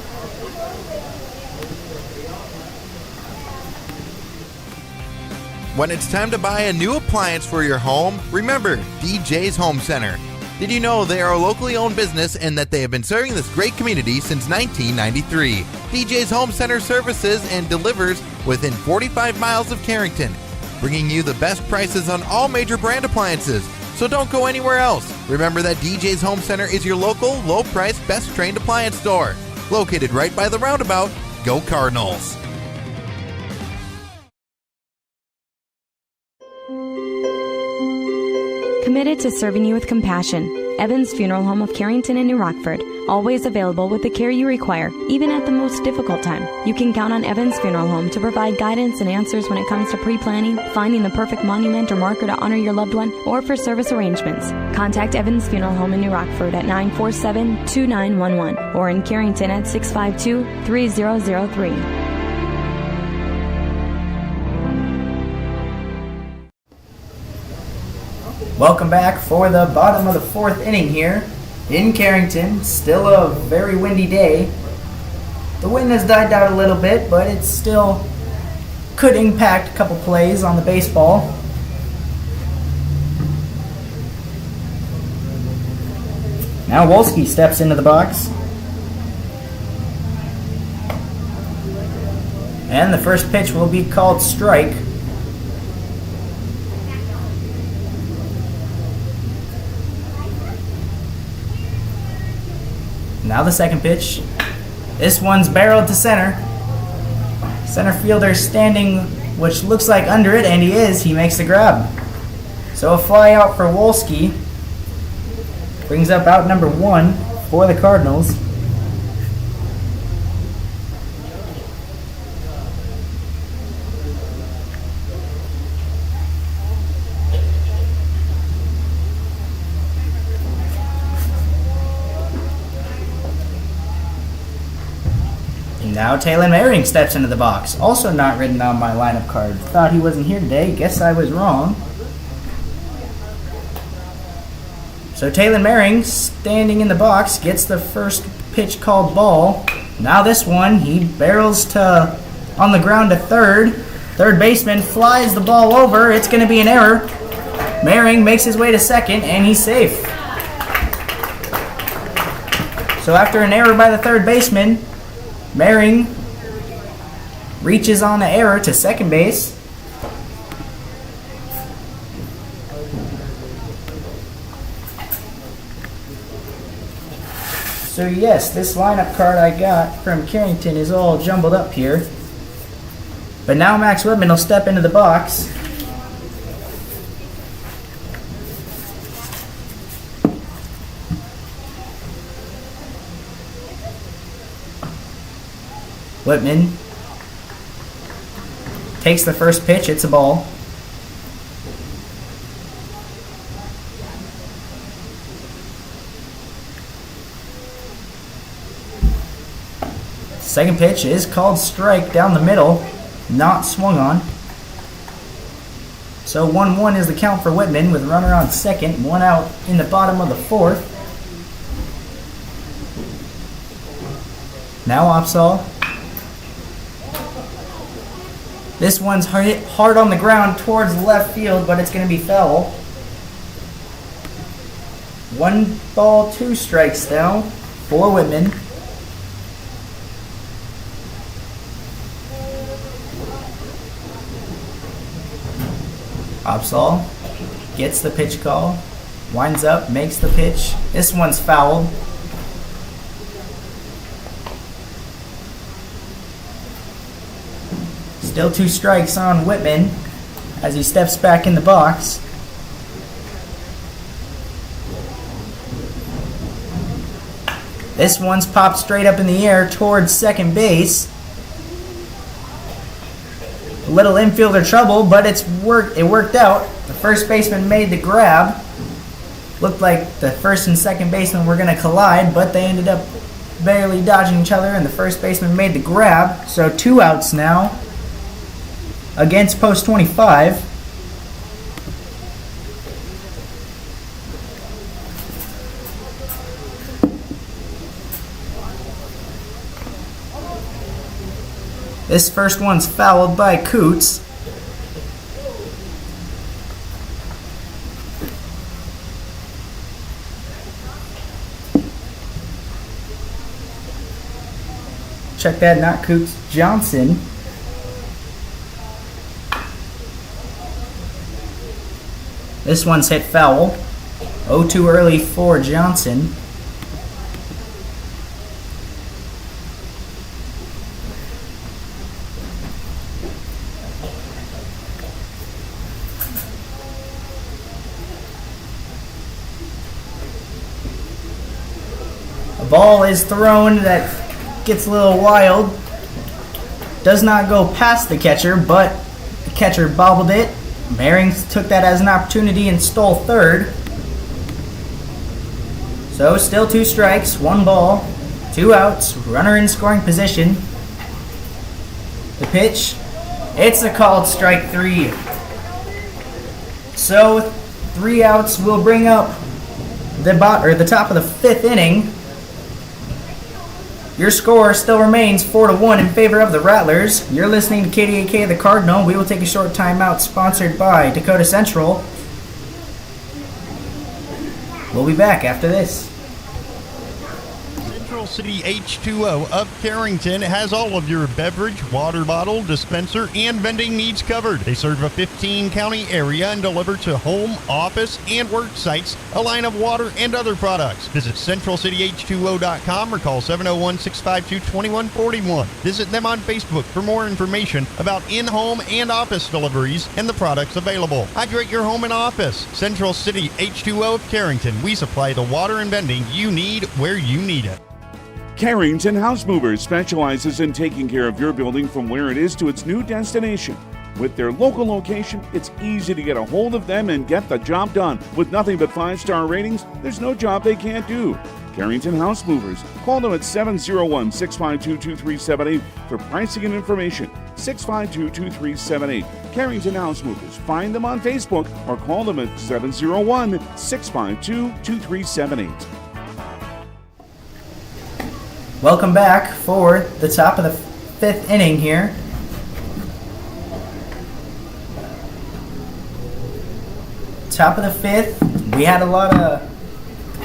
C: When it's time to buy a new appliance for your home, remember DJ's Home Center. Did you know they are a locally owned business and that they have been serving this great community since 1993? DJ's Home Center services and delivers within 45 miles of Carrington, bringing you the best prices on all major brand appliances. So don't go anywhere else. Remember that DJ's Home Center is your local, low-priced, best-trained appliance store. Located right by the roundabout. Go Cardinals!
Q: Committed to serving you with compassion. Evans Funeral Home of Carrington and New Rockford. Always available with the care you require, even at the most difficult time. You can count on Evans Funeral Home to provide guidance and answers when it comes to pre-planning, finding the perfect monument or marker to honor your loved one, or for service arrangements. Contact Evans Funeral Home in New Rockford at 947-2911 or in Carrington at 652-3003.
A: Welcome back for the bottom of the fourth inning here in Carrington. Still a very windy day. The wind has died down a little bit, but it still could impact a couple plays on the baseball. Now Wolski steps into the box. And the first pitch will be called strike. Now the second pitch. This one's barreled to center. Center fielder standing, which looks like under it, and he is. He makes the grab. So a fly out for Wolski. Brings up out number 1 for the Cardinals. Now Taylor Merring steps into the box. Also not written on my lineup card. Thought he wasn't here today. Guess I was wrong. So Taylor Merring, standing in the box, gets the first pitch called ball. Now this one, he barrels to on the ground to third. Third baseman flies the ball over. It's going to be an error. Merring makes his way to second, and he's safe. So after an error by the third baseman, Merring reaches on the error to second base. So yes, this lineup card I got from Carrington is all jumbled up here. But now Max Whitman will step into the box. Whitman takes the first pitch. It's a ball. Second pitch is called strike down the middle, not swung on. So 1-1 is the count for Whitman with a runner on second, 1 out in the bottom of the 4th. Now Opsahl. This one's hit hard on the ground towards left field, but it's going to be foul. 1 ball, 2 strikes now for Whitman. Opsahl gets the pitch call, winds up, makes the pitch. This one's fouled. Still 2 strikes on Whitman as he steps back in the box. This one's popped straight up in the air towards second base. A little infielder trouble, but it worked out. The first baseman made the grab. Looked like the first and second baseman were going to collide, but they ended up barely dodging each other, and the first baseman made the grab. So 2 outs now against post 25. This first one's fouled by Coots. Check that, not Coots, Johnson. This one's hit foul. 0-2 early for Johnson. A ball is thrown that gets a little wild. Does not go past the catcher, but the catcher bobbled it. Merring took that as an opportunity and stole third. So still 2 strikes, 1 ball, 2 outs, runner in scoring position. The pitch, it's a called strike 3. So 3 outs will bring up the top of the 5th inning. Your score still remains 4-1 in favor of the Rattlers. You're listening to KDAK The Cardinal. We will take a short timeout sponsored by Dakota Central. We'll be back after this.
R: Central City H2O of Carrington has all of your beverage, water bottle, dispenser, and vending needs covered. They serve a 15-county area and deliver to home, office, and work sites a line of water and other products. Visit CentralCityH2O.com or call 701-652-2141. Visit them on Facebook for more information about in-home and office deliveries and the products available. Hydrate your home and office. Central City H2O of Carrington. We supply the water and vending you need where you need it.
B: Carrington House Movers specializes in taking care of your building from where it is to its new destination. With their local location, it's easy to get a hold of them and get the job done. With nothing but 5-star ratings, there's no job they can't do. Carrington House Movers. Call them at 701-652-2378 for pricing and information. 652-2378. Carrington House Movers. Find them on Facebook or call them at 701-652-2378.
A: Welcome back for the top of the 5th inning here. Top of the 5th. We had a lot of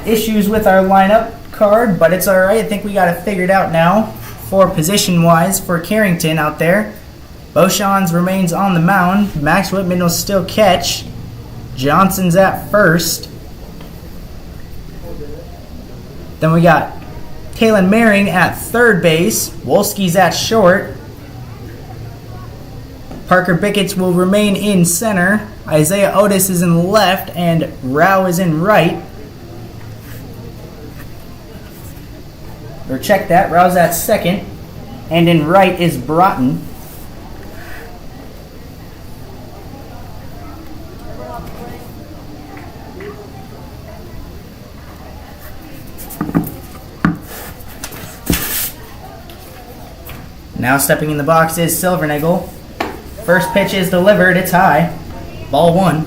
A: issues with our lineup card, but it's alright. I think we got it figured out now for position-wise for Carrington out there. Beauchamps remains on the mound. Max Whitman will still catch. Johnson's at first. Then we got Kalen Maring at third base. Wolski's at short. Parker Bickett will remain in center. Isaiah Otis is in left, and Rao is in right. Or check that, Rao's at second. And in right is Broughton. Now stepping in the box is Silvernagel. First pitch is delivered. It's high. Ball 1.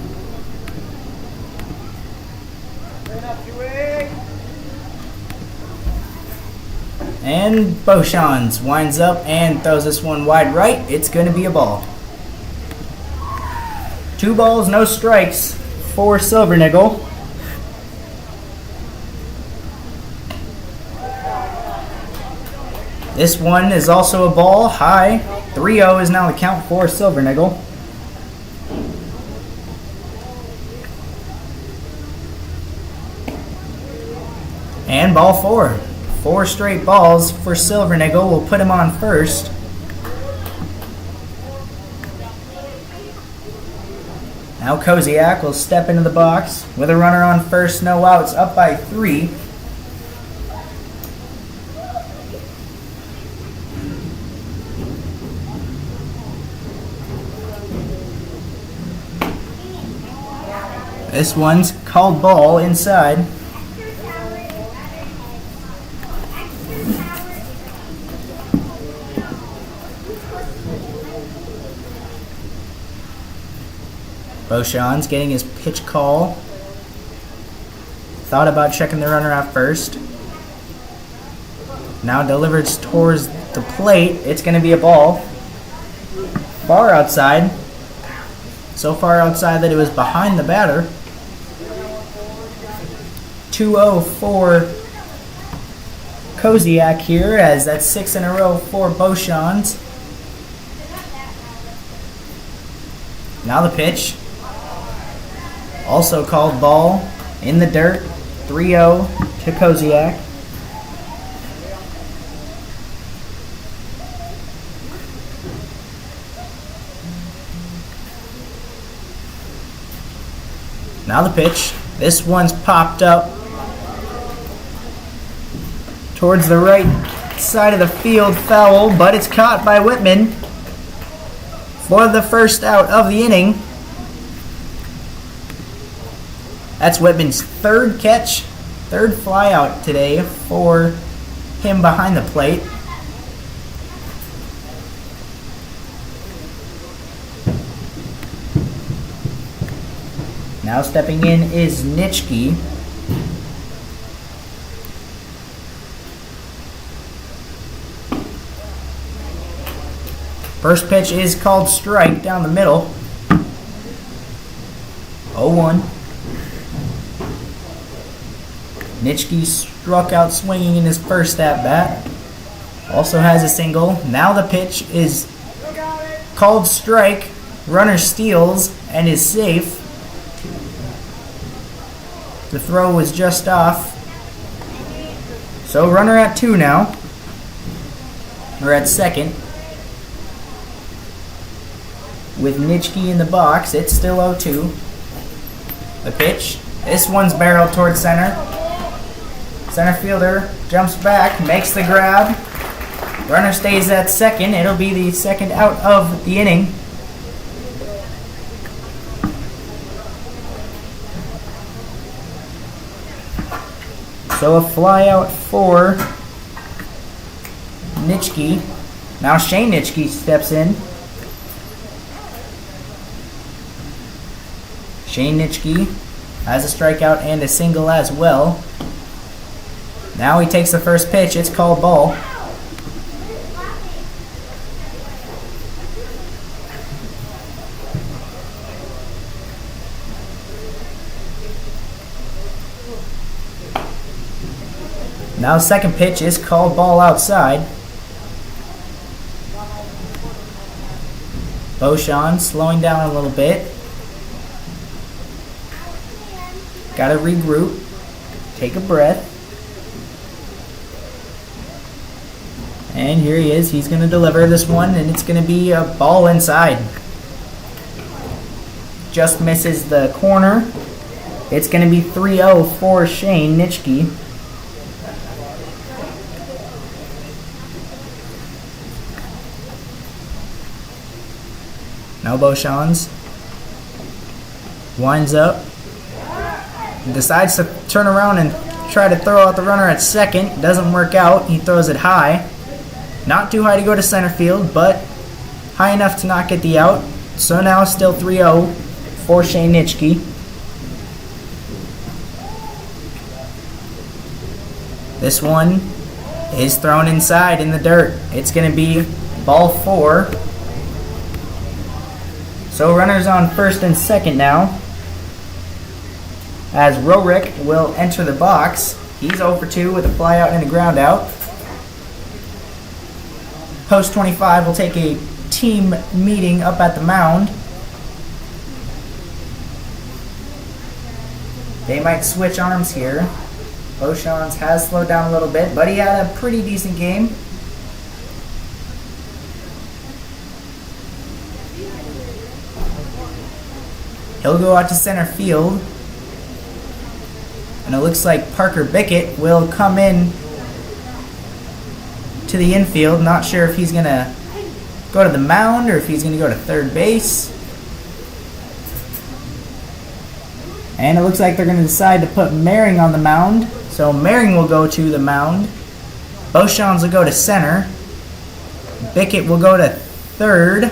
A: And Beauchamps winds up and throws this one wide right. It's going to be a ball. 2 balls, no strikes for Silvernagel. This one is also a ball, high. 3-0 is now the count for Silvernagel. And ball 4. 4 straight balls for Silvernagel. We'll put him on first. Now Koziak will step into the box with a runner on first, no outs, up by 3. This one's called ball inside. Beauchamps getting his pitch call. Thought about checking the runner out first. Now delivered towards the plate. It's going to be a ball. Far outside. So far outside that it was behind the batter. 2-0 for Koziak here, as that's 6 in a row for Beauchamps. Now the pitch. Also called ball in the dirt. 3-0 to Koziak. Now the pitch. This one's popped up towards the right side of the field, foul, but it's caught by Whitman for the first out of the inning. That's Whitman's 3rd catch, 3rd fly out today for him behind the plate. Now stepping in is Nitschke. First pitch is called strike down the middle. 0-1. Nitschke struck out swinging in his first at bat. Also has a single. Now the pitch is called strike. Runner steals and is safe. The throw was just off. So runner at 2 now. Or at second. With Nitschke in the box, it's still 0-2. The pitch. This one's barreled towards center. Center fielder jumps back, makes the grab. Runner stays at second. It'll be the second out of the inning. So a fly out for Nitschke. Now Shane Nitschke steps in. Shane Nitschke has a strikeout and a single as well. Now he takes the first pitch. It's called ball. Now second pitch is called ball outside. Beauchamp slowing down a little bit. Got to regroup. Take a breath. And here he is. He's going to deliver this one, and it's going to be a ball inside. Just misses the corner. It's going to be 3-0 for Shane Nitschke. Now Beauchamp winds up. Decides to turn around and try to throw out the runner at second. Doesn't work out. He throws it high. Not too high to go to center field, but high enough to not get the out. So now still 3-0 for Shane Nitschke. This one is thrown inside in the dirt. It's going to be ball 4. So runners on first and second now. As Rorick will enter the box. He's 0 for 2 with a fly out and a ground out. Post 25 will take a team meeting up at the mound. They might switch arms here. Beauchamp has slowed down a little bit, but he had a pretty decent game. He'll go out to center field. And it looks like Parker Bickett will come in to the infield. Not sure if he's going to go to the mound or if he's going to go to third base. And it looks like they're going to decide to put Maring on the mound. So Maring will go to the mound. Beauchamp will go to center. Bickett will go to third.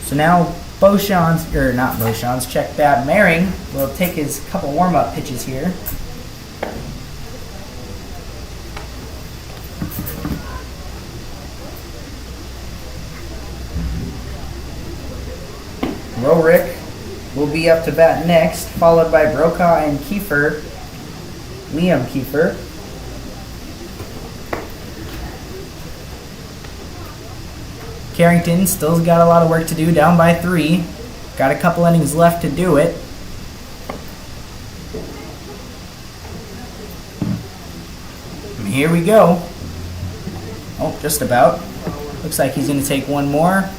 A: So now check that. Maring will take his couple warm-up pitches here. Rorick will be up to bat next, followed by Brokaw and Kiefer. Liam Kiefer. Carrington still's got a lot of work to do, down by 3. Got a couple innings left to do it. And here we go. Oh, just about. Looks like he's going to take one more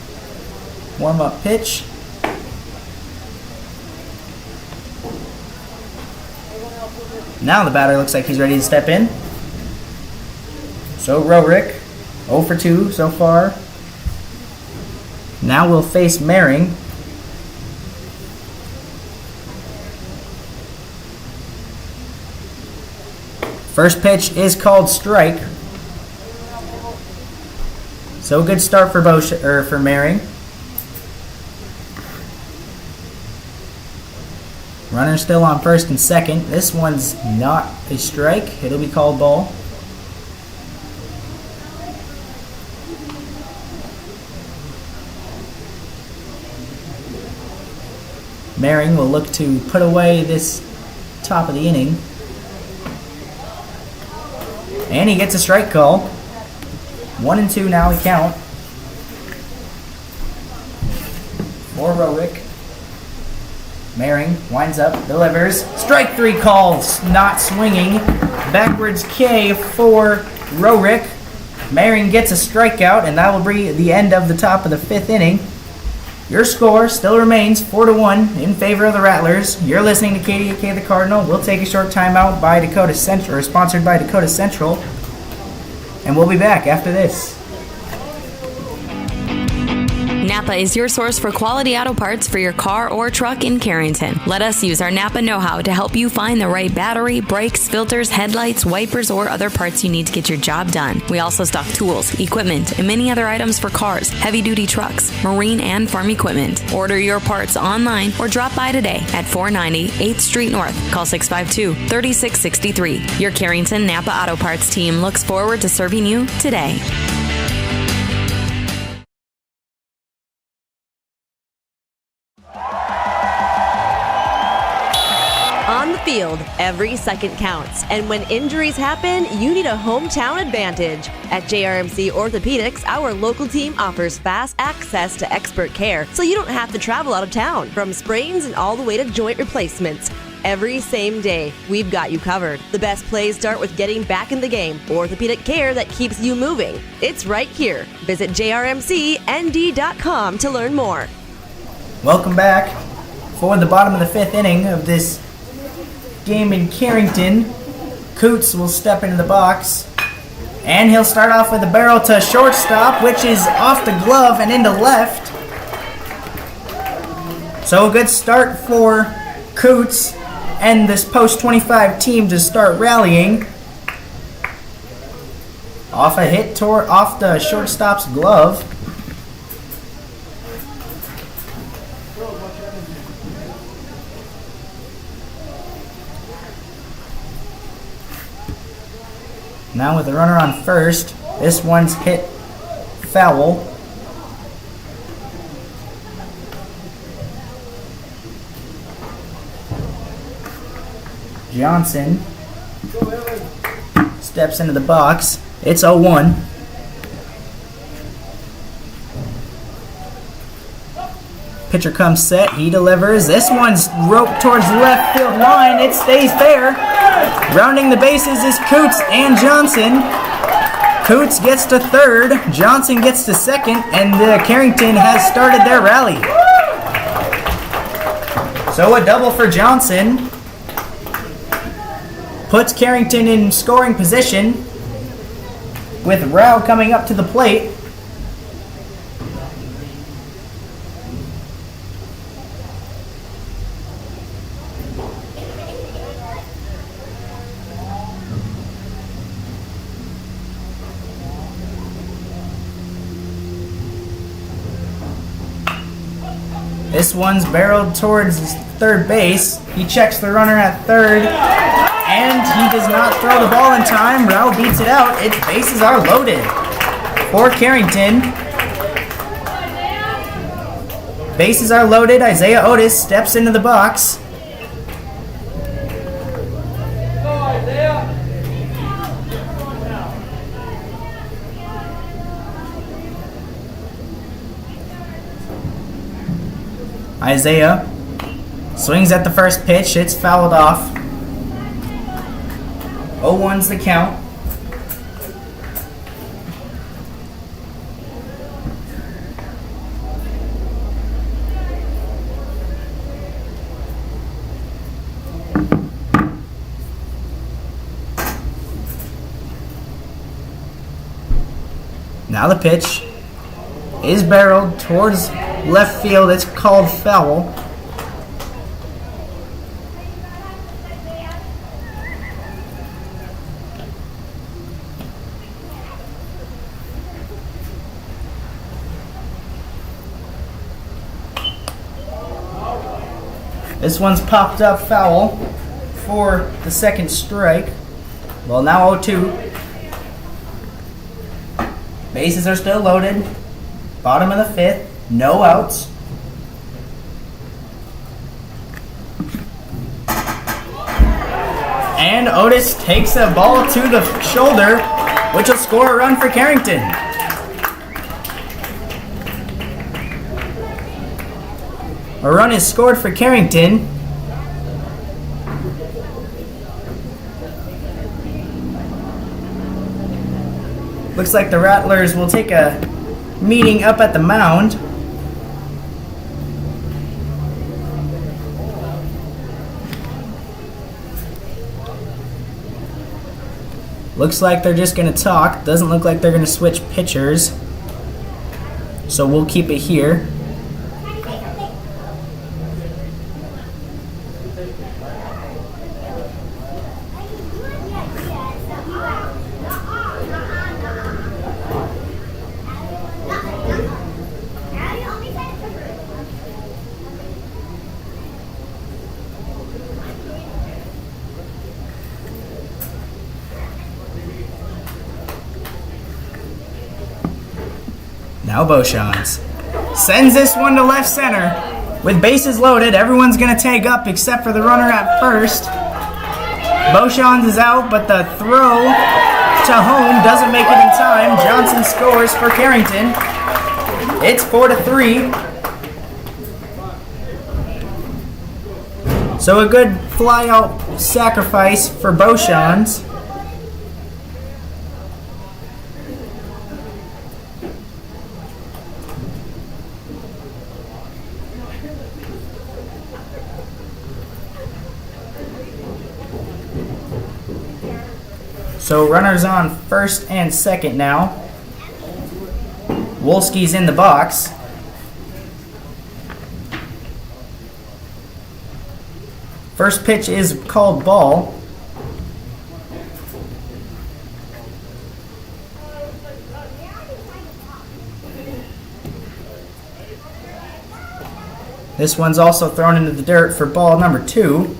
A: warm-up pitch. Now the batter looks like he's ready to step in. So Rorick, 0 for 2 so far. Now we'll face Maring. First pitch is called strike. So good start for Maring. Runner still on first and second. This one's not a strike. It'll be called ball. Maring will look to put away this top of the inning. And he gets a strike call. 1-2 now the count. For Rorick. Maring winds up, delivers. Strike 3 calls, not swinging. Backwards K for Rorick. Maring gets a strikeout, and that will be the end of the top of the 5th inning. Your score still remains 4-1 in favor of the Rattlers. You're listening to KDK the Cardinal. We'll take a short timeout by Dakota Central, or sponsored by Dakota Central, and we'll be back after this.
Q: Napa is your source for quality auto parts for your car or truck in Carrington. Let us use our Napa know-how to help you find the right battery, brakes, filters, headlights, wipers, or other parts you need to get your job done. We also stock tools, equipment, and many other items for cars, heavy-duty trucks, marine, and farm equipment. Order your parts online or drop by today at 490 8th Street North. Call 652-3663. Your Carrington Napa Auto Parts team looks forward to serving you today.
S: On the field, every second counts, and when injuries happen, you need a hometown advantage. At JRMC Orthopedics, our local team offers fast access to expert care, so you don't have to travel out of town. From sprains and all the way to joint replacements, every same day, we've got you covered. The best plays start with getting back in the game. Orthopedic care that keeps you moving. It's right here. Visit jrmcnd.com to learn more.
A: Welcome back for the bottom of the 5th inning of this game in Carrington. Coots will step into the box, and he'll start off with a barrel to shortstop, which is off the glove and into left. So a good start for Coots and this post-25 team to start rallying. Off a hit off the shortstop's glove. Now with the runner on first, this one's hit foul. Johnson steps into the box. It's 0-1. Pitcher comes set. He delivers. This one's roped towards the left field line. It stays there. Rounding the bases is Coots and Johnson. Coots gets to third. Johnson gets to second. And Carrington has started their rally. So a double for Johnson puts Carrington in scoring position, with Rao coming up to the plate. This one's barreled towards third base. He checks the runner at third, and he does not throw the ball in time. Rao beats it out. Its bases are loaded for Carrington. Bases are loaded. Isaiah Otis steps into the box. Isaiah swings at the first pitch. It's fouled off. 0-1's the count. Now the pitch is barreled towards left field. It's called foul. This one's popped up foul for the second strike. Well, now 0-2. Bases are still loaded. Bottom of the 5th. No outs. And Otis takes a ball to the shoulder, which will score a run for Carrington. A run is scored for Carrington. Looks like the Rattlers will take a meeting up at the mound. Looks like they're just going to talk. Doesn't look like they're going to switch pitchers. So we'll keep it here. Now Beauchamps sends this one to left center. With bases loaded, everyone's going to tag up except for the runner at first. Beauchamps is out, but the throw to home doesn't make it in time. Johnson scores for Carrington. It's 4-3. So a good fly-out sacrifice for Beauchamps. So runners on first and second now. Wolski's in the box. First pitch is called ball. This one's also thrown into the dirt for ball number 2.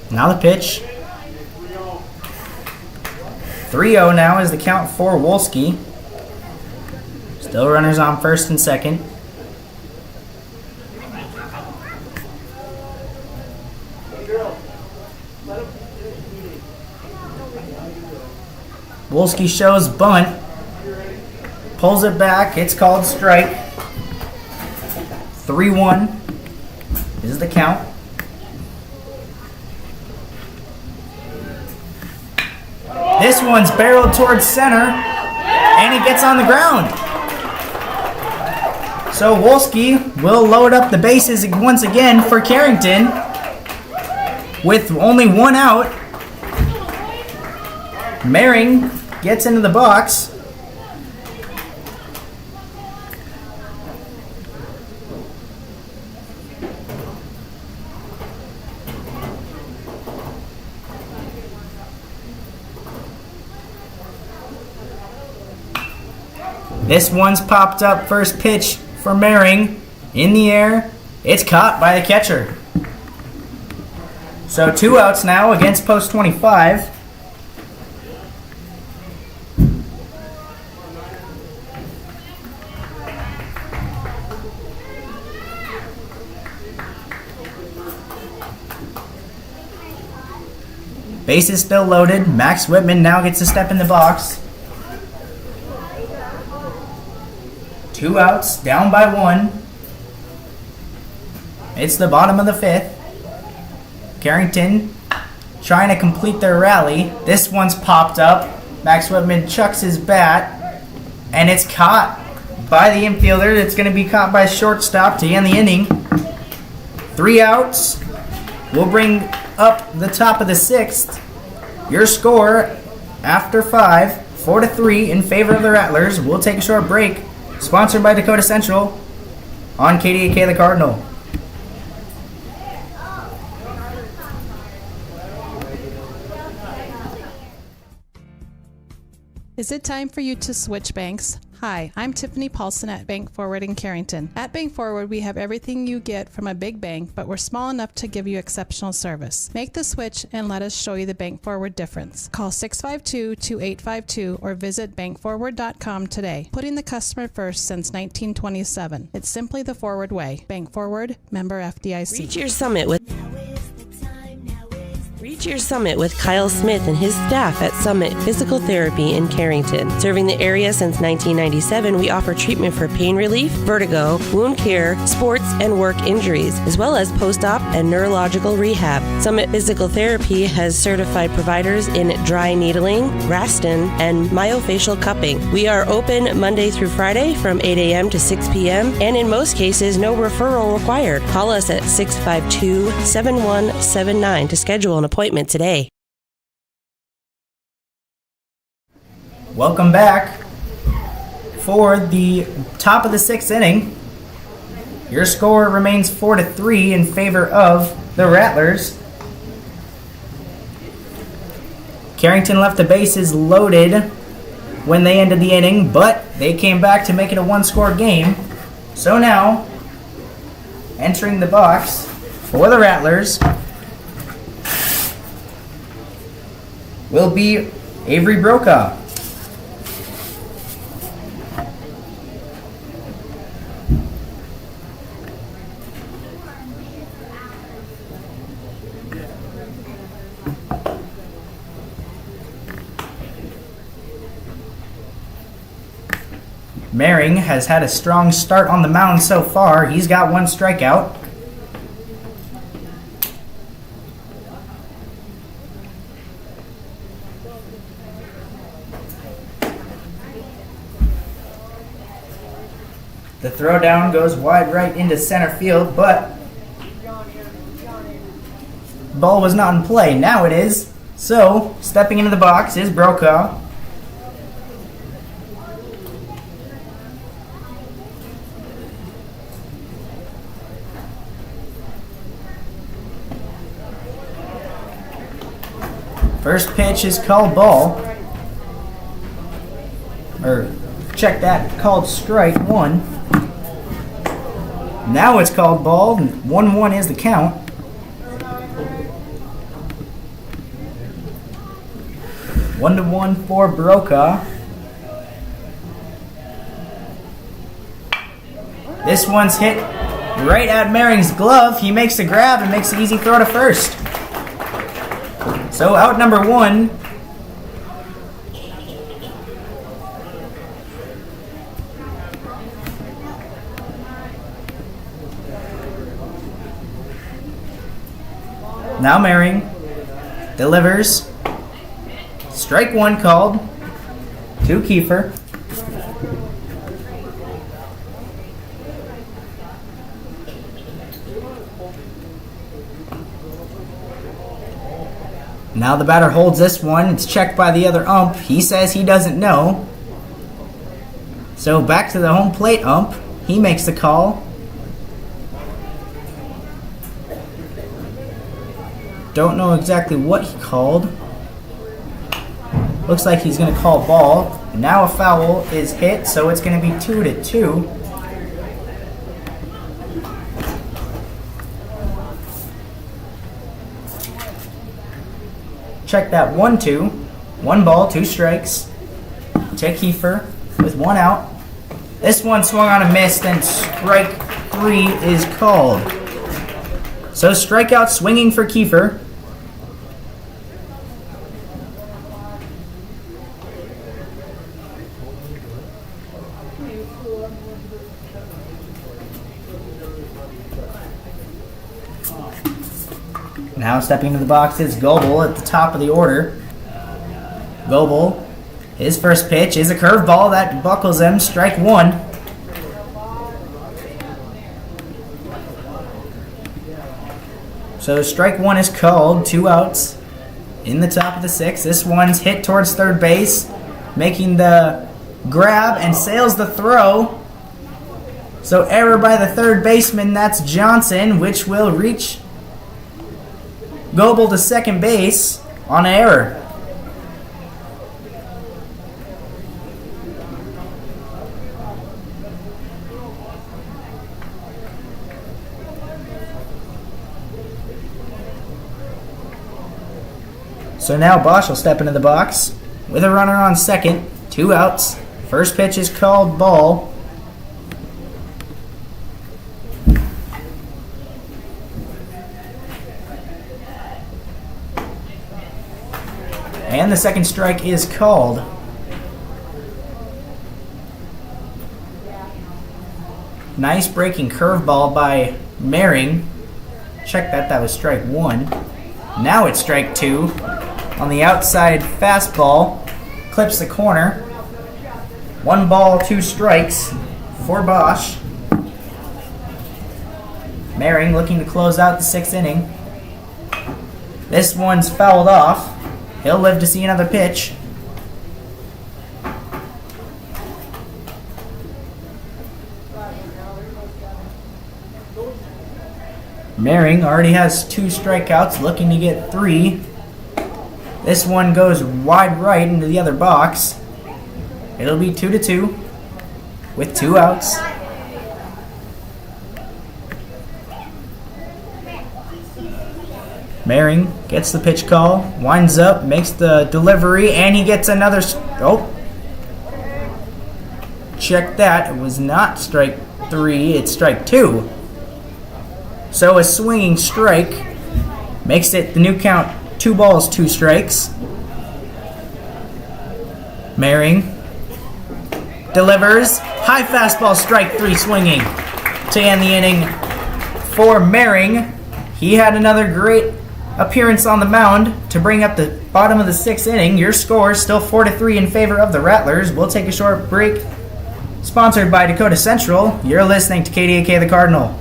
A: Now the pitch. 3-0 now is the count for Wolski. Still runners on first and second. Wolski shows bunt. Pulls it back. It's called strike. 3-1 is the count. This one's barreled towards center, and it gets on the ground. So Wolski will load up the bases once again for Carrington with only one out. Maring gets into the box. This one's popped up. First pitch for Maring. In the air. It's caught by the catcher. So 2 outs now against post 25. Bases still loaded. Max Whitman now gets to step in the box. 2 outs, down by 1. It's the bottom of the 5th. Carrington trying to complete their rally. This one's popped up. Max Whitman chucks his bat, and it's caught by the infielder. It's going to be caught by shortstop to end the inning. 3 outs. We'll bring up the top of the 6th. Your score after 5, 4-3 in favor of the Rattlers. We'll take a short break. Sponsored by Dakota Central on KDAK The Cardinal.
T: Is it time for you to switch banks? Hi, I'm Tiffany Paulson at Bank Forward in Carrington. At Bank Forward, we have everything you get from a big bank, but we're small enough to give you exceptional service. Make the switch and let us show you the Bank Forward difference. Call 652-2852 or visit bankforward.com today. Putting the customer first since 1927. It's simply the Forward way. Bank Forward, member FDIC.
U: Reach your summit with Kyle Smith and his staff at Summit Physical Therapy in Carrington. Serving the area since 1997, we offer treatment for pain relief, vertigo, wound care, sports and work injuries, as well as post-op and neurological rehab. Summit Physical Therapy has certified providers in dry needling, Raston, and myofascial cupping. We are open Monday through Friday from 8 a.m. to 6 p.m. and in most cases, no referral required. Call us at 652-7179 to schedule an appointment today.
A: Welcome back for the top of the 6th inning. Your score remains 4-3 in favor of the Rattlers. Carrington left the bases loaded when they ended the inning, but they came back to make it a one-score game. So now, entering the box for the Rattlers will be Avery Brokaw. Mehring has had a strong start on the mound so far. He's got 1 strikeout. The throwdown goes wide right into center field, but ball was not in play. Now it is. So, stepping into the box is Brokaw. First pitch is called ball. Or, check that, called strike 1. Now it's called ball. 1-1 is the count. One to 1 for Brokaw. This one's hit right at Mehring's glove. He makes the grab and makes the easy throw to first. So out number 1. Now Mehring delivers. Strike 1 called to Kiefer. Now the batter holds this one. It's checked by the other ump. He says he doesn't know. So back to the home plate ump. He makes the call. Don't know exactly what he called. Looks like he's going to call ball. Now a foul is hit, so it's going to be 2-2. Check that 1-2. 1 ball, 2 strikes. To Kiefer with 1 out. This one swung on a miss, then strike 3 is called. So strikeout swinging for Kiefer. Now stepping into the box is Goebel at the top of the order. Goebel, his first pitch is a curveball that buckles him. Strike 1. So strike 1 is called. 2 outs in the top of the 6th. This one's hit towards third base, making the grab and sails the throw. So error by the third baseman. That's Johnson, which will reach Goebel to second base on an error. So now Bosch will step into the box with a runner on second, 2 outs. First pitch is called ball. And the second strike is called. Nice breaking curveball by Maring. Check that, that was strike 1. Now it's strike 2. On the outside fastball, clips the corner. 1 ball, 2 strikes for Bosch. Maring looking to close out the 6th inning. This one's fouled off. He'll live to see another pitch. Maring already has 2 strikeouts, looking to get 3. This one goes wide right into the other box. It'll be 2-2 with 2 outs. Maring gets the pitch call, winds up, makes the delivery, and he gets another. Oh, check that. It was not strike 3, it's strike 2. So a swinging strike makes it the new count 2 balls, 2 strikes. Maring delivers. High fastball, strike 3 swinging to end the inning for Maring. He had another great appearance on the mound to bring up the bottom of the 6th inning. Your score is still 4-3 in favor of the Rattlers. We'll take a short break. Sponsored by Dakota Central. You're listening to KDAK The Cardinal.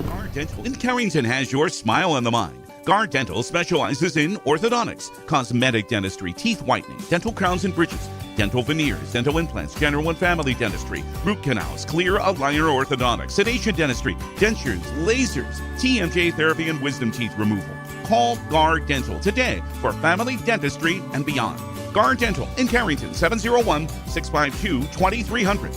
B: Guard Dental in Carrington has your smile on the mind. Guard Dental specializes in orthodontics, cosmetic dentistry, teeth whitening, dental crowns and bridges, dental veneers, dental implants, general and family dentistry, root canals, clear aligner orthodontics, sedation dentistry, dentures, lasers, TMJ therapy, and wisdom teeth removal. Call Guard Dental today for family dentistry and beyond. Guard Dental in Carrington, 701-652-2300.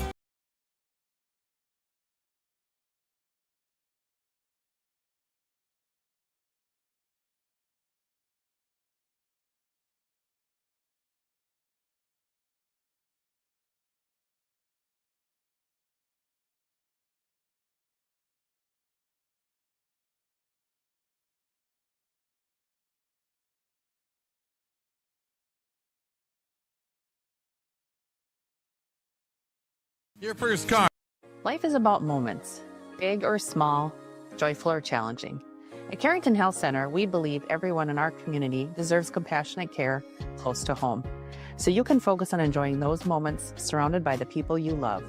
C: Your first car.
D: Life is about moments, big or small, joyful or challenging. At Carrington Health Center, we believe everyone in our community deserves compassionate care close to home, so you can focus on enjoying those moments surrounded by the people you love.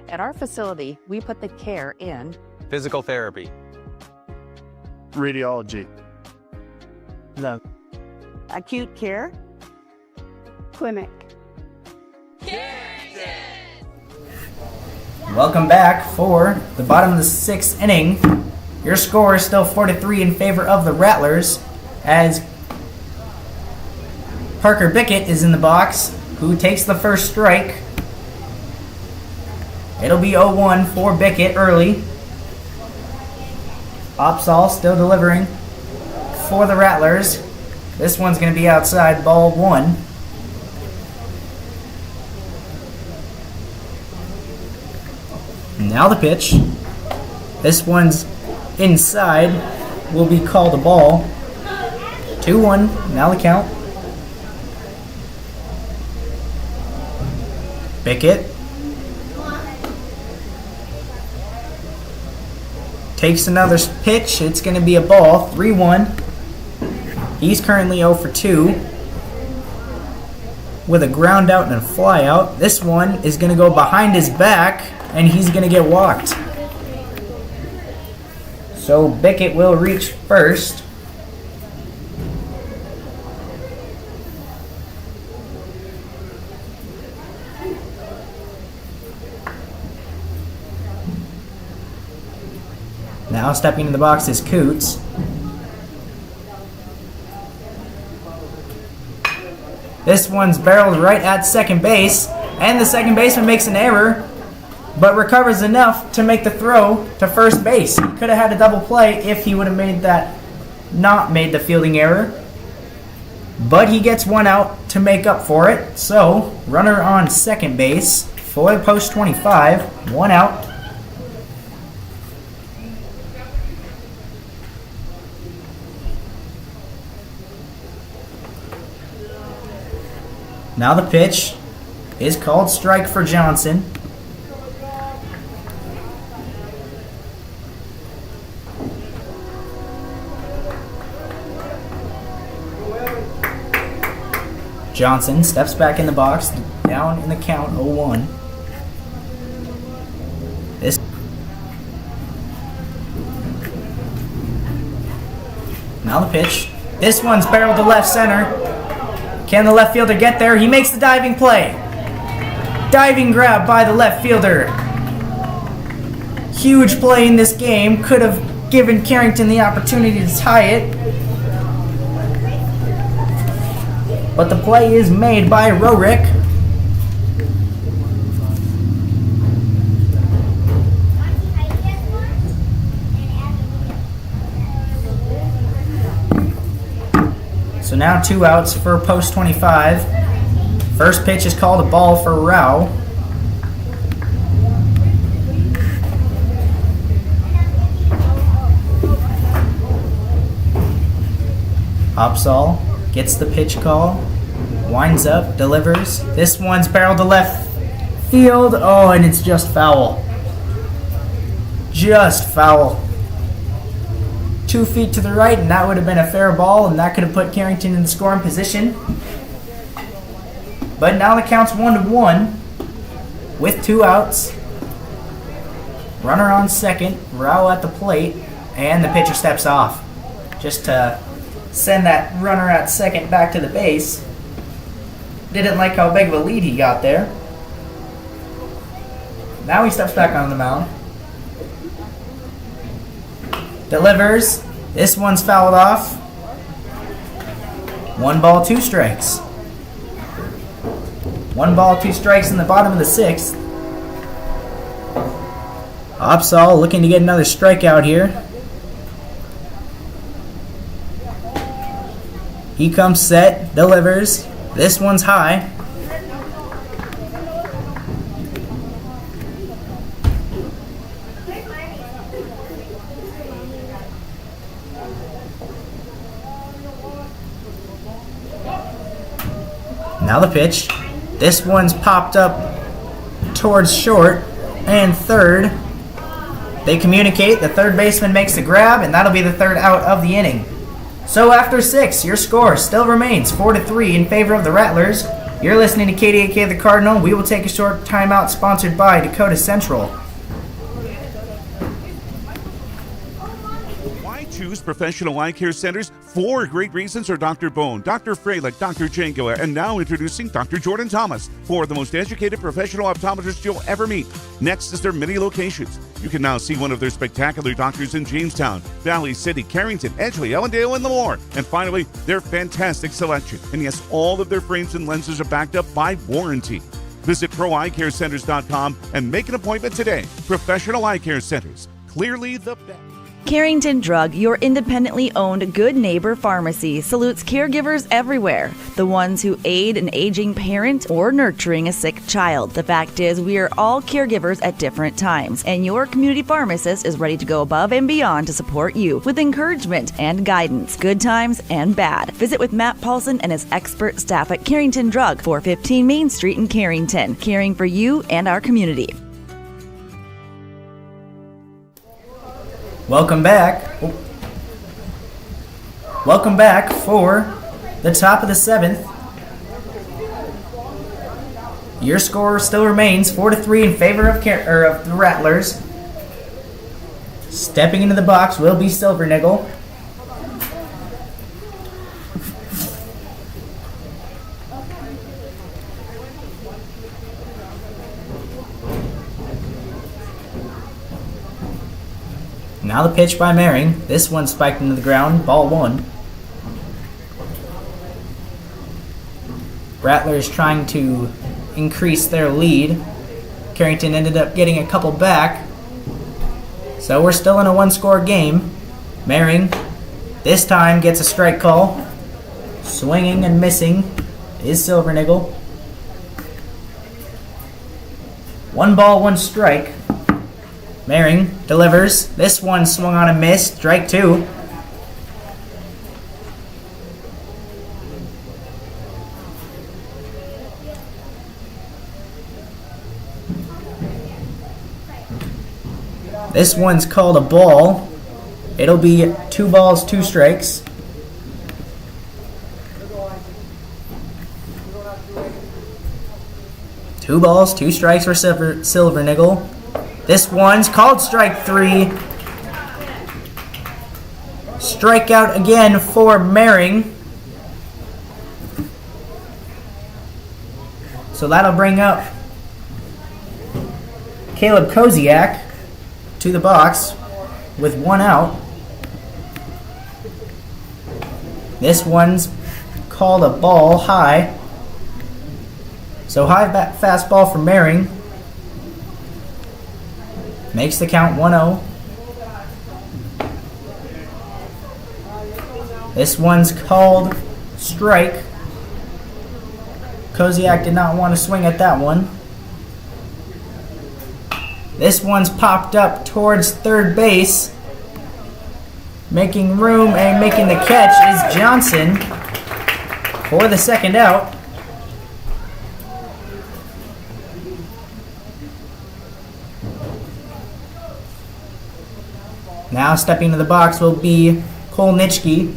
D: At our facility, we put the care in
V: physical therapy,
G: radiology,
H: love, acute care, clinic.
A: Welcome back for the bottom of the 6th inning. Your score is still 4-3 in favor of the Rattlers as Parker Bickett is in the box, who takes the first strike. It'll be 0-1 for Bickett early. Opsal still delivering for the Rattlers. This one's going to be outside, ball 1. Now the pitch. This one's inside. Will be called a ball. 2-1. Now the count. Bickett takes another pitch. It's going to be a ball. 3-1. He's currently 0 for 2 with a ground out and a fly out. This one is going to go behind his back, and he's going to get walked. So Bickett will reach first. Now stepping in the box is Coots. This one's barreled right at second base, and the second baseman makes an error, but recovers enough to make the throw to first base. He could have had a double play if he would have not made the fielding error. but he gets one out to make up for it. So, runner on second base for post 25, one out. Now the pitch is called strike for Johnson. Johnson steps back in the box, down in the count 0-1. Now the pitch. This one's barreled to left center. Can the left fielder get there? He makes the diving play. Diving grab by the left fielder. Huge play in this game. Could have given Carrington the opportunity to tie it. But the play is made by Rorick. So now 2 outs for post 25. First pitch is called a ball for Rao. Opsal gets the pitch call, winds up, delivers. This one's barreled to left field. Oh, and it's just foul. Just foul. 2 feet to the right, and that would have been a fair ball, and that could have put Carrington in the scoring position. But now the count's 1-1 with 2 outs. Runner on second, Rao at the plate, and the pitcher steps off just to send that runner at second back to the base. Didn't like how big of a lead he got there. Now he steps back on the mound. Delivers. This one's fouled off. 1 ball, 2 strikes. 1 ball, 2 strikes in the bottom of the 6th. Opsal looking to get another strikeout here. He comes set, delivers. This one's high. Now the pitch. This one's popped up towards short and third. They communicate. The third baseman makes the grab, and that'll be the 3rd out of the inning. So after 6, your score still remains 4-3 in favor of the Rattlers. You're listening to KDAK The Cardinal. We will take a short timeout sponsored by Dakota Central.
B: Choose professional eye care centers. 4 great reasons are Dr. Bone, Dr. Freilich, Dr. Jango, and now introducing Dr. Jordan Thomas, 4 of the most educated professional optometrists you'll ever meet. Next is their many locations. You can now see one of their spectacular doctors in Jamestown, Valley City, Carrington, Edgeley, Ellendale, and Lemoore. And finally, their fantastic selection. And yes, all of their frames and lenses are backed up by warranty. Visit ProEyeCareCenters.com and make an appointment today. Professional Eye Care Centers. Clearly the best.
E: Carrington Drug, your independently owned good neighbor pharmacy, salutes caregivers everywhere. The ones who aid an aging parent or nurturing a sick child. The fact is, we are all caregivers at different times, and your community pharmacist is ready to go above and beyond to support you with encouragement and guidance, good times and bad. Visit with Matt Paulson and his expert staff at Carrington Drug, 415 Main Street in Carrington, caring for you and our community.
A: Welcome back. Welcome back for the top of the 7th. Your score still remains 4-3 in favor of the Rattlers. Stepping into the box will be Silvernickel. Now the pitch by Mering. This one spiked into the ground. Ball 1. Rattlers trying to increase their lead. Carrington ended up getting a couple back. So we're still in a 1-score game. Mering this time gets a strike call. Swinging and missing is Silvernickel. 1 ball, 1 strike. Maring delivers. This one swung on and missed. Strike 2. This one's called a ball. It'll be 2 balls, 2 strikes. Two balls, 2 strikes for Silvernickel. This one's called strike 3. Strikeout again for Maring. So that'll bring up Caleb Koziak to the box with 1 out. This one's called a ball high. So high fastball for Maring. Makes the count 1-0. This one's called strike. Koziak did not want to swing at that one. This one's popped up towards third base. Making room and making the catch is Johnson for the 2nd out. Now stepping to the box will be Kolnitzky.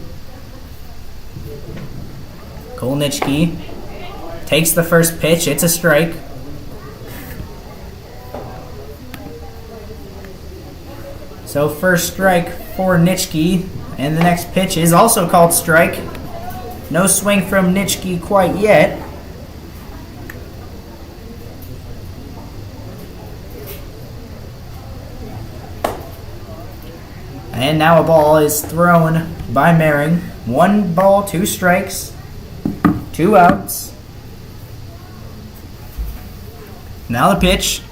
A: Kolnitzky takes the first pitch. It's a strike. So first strike for Nitschke, and the next pitch is also called strike. No swing from Nitschke quite yet. And now a ball is thrown by Maring. 1 ball, 2 strikes, 2 outs. Now the pitch.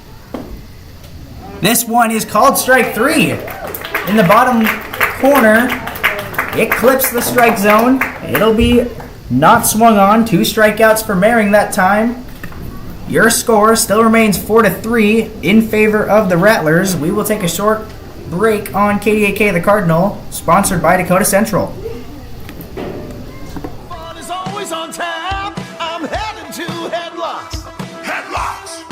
A: This one is called strike 3. In the bottom corner, it clips the strike zone. It'll be not swung on. 2 strikeouts for Maring that time. Your score still remains 4-3 in favor of the Rattlers. We will take a short break on KDAK The Cardinal, sponsored by Dakota Central.
F: Fun is always on tap. I'm heading to Headlocks. Headlocks.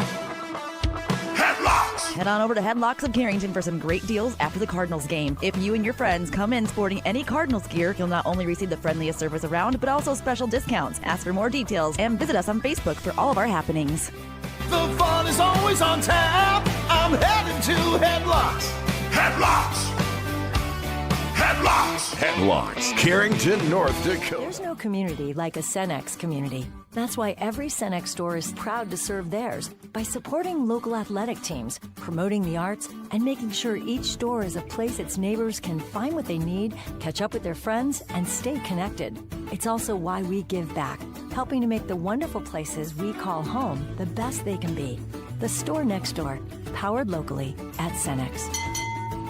F: Headlocks.
E: Head on over to Headlocks of Carrington for some great deals after the Cardinals game. If you and your friends come in sporting any Cardinals gear, you'll not only receive the friendliest service around, but also special discounts. Ask for more details and visit us on Facebook for all of our happenings.
F: The fun is always on tap. I'm heading to Headlocks. Headlocks. Headlocks.
I: Headlocks, Carrington, North Dakota.
J: There's no community like a Cenex community. That's why every Cenex store is proud to serve theirs by supporting local athletic teams, promoting the arts, and making sure each store is a place its neighbors can find what they need, catch up with their friends, and stay connected. It's also why we give back, helping to make the wonderful places we call home the best they can be. The store next door, powered locally at Cenex.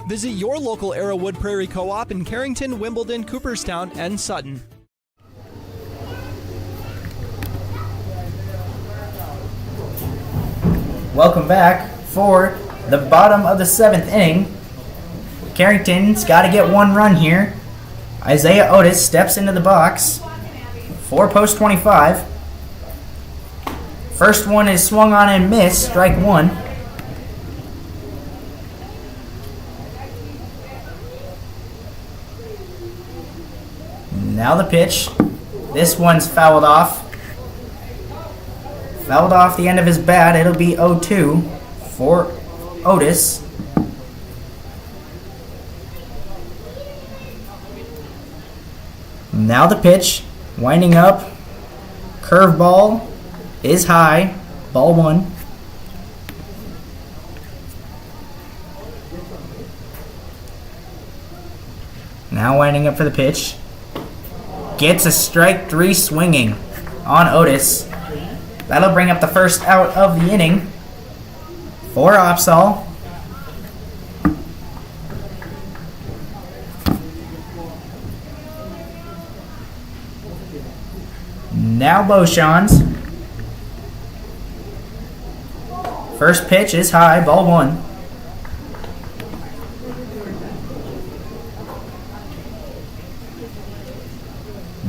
K: Visit your local Arrowwood Prairie Co-op in Carrington, Wimbledon, Cooperstown, and Sutton.
A: Welcome back for the bottom of the 7th inning. Carrington's got to get 1 run here. Isaiah Otis steps into the box for post 25. First one is swung on and missed, strike 1. Now the pitch. This one's fouled off. Fouled off the end of his bat. It'll be 0-2 for Otis. Now the pitch. Winding up. Curveball is high. Ball 1. Now winding up for the pitch. Gets a strike 3 swinging on Otis. That'll bring up the first out of the inning for Opsahl. Now Beauchamps. First pitch is high, ball 1.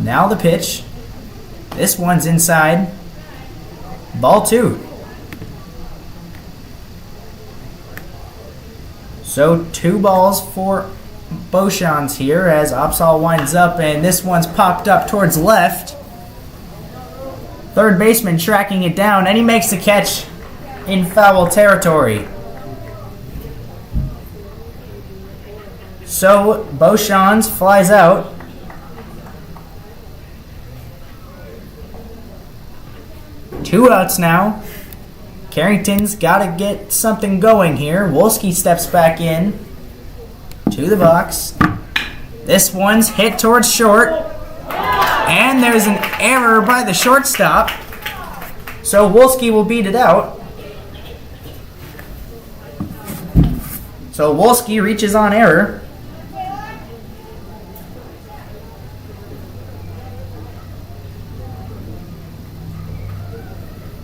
A: Now the pitch. This one's inside. Ball 2. So 2 balls for Beauchamps here as Opsal winds up, and this one's popped up towards left. Third baseman tracking it down, and he makes the catch in foul territory. So Beauchamps flies out. Two outs now. Carrington's got to get something going here. Wolski steps back in to the box. This one's hit towards short. And there's an error by the shortstop. So Wolski will beat it out. So Wolski reaches on error.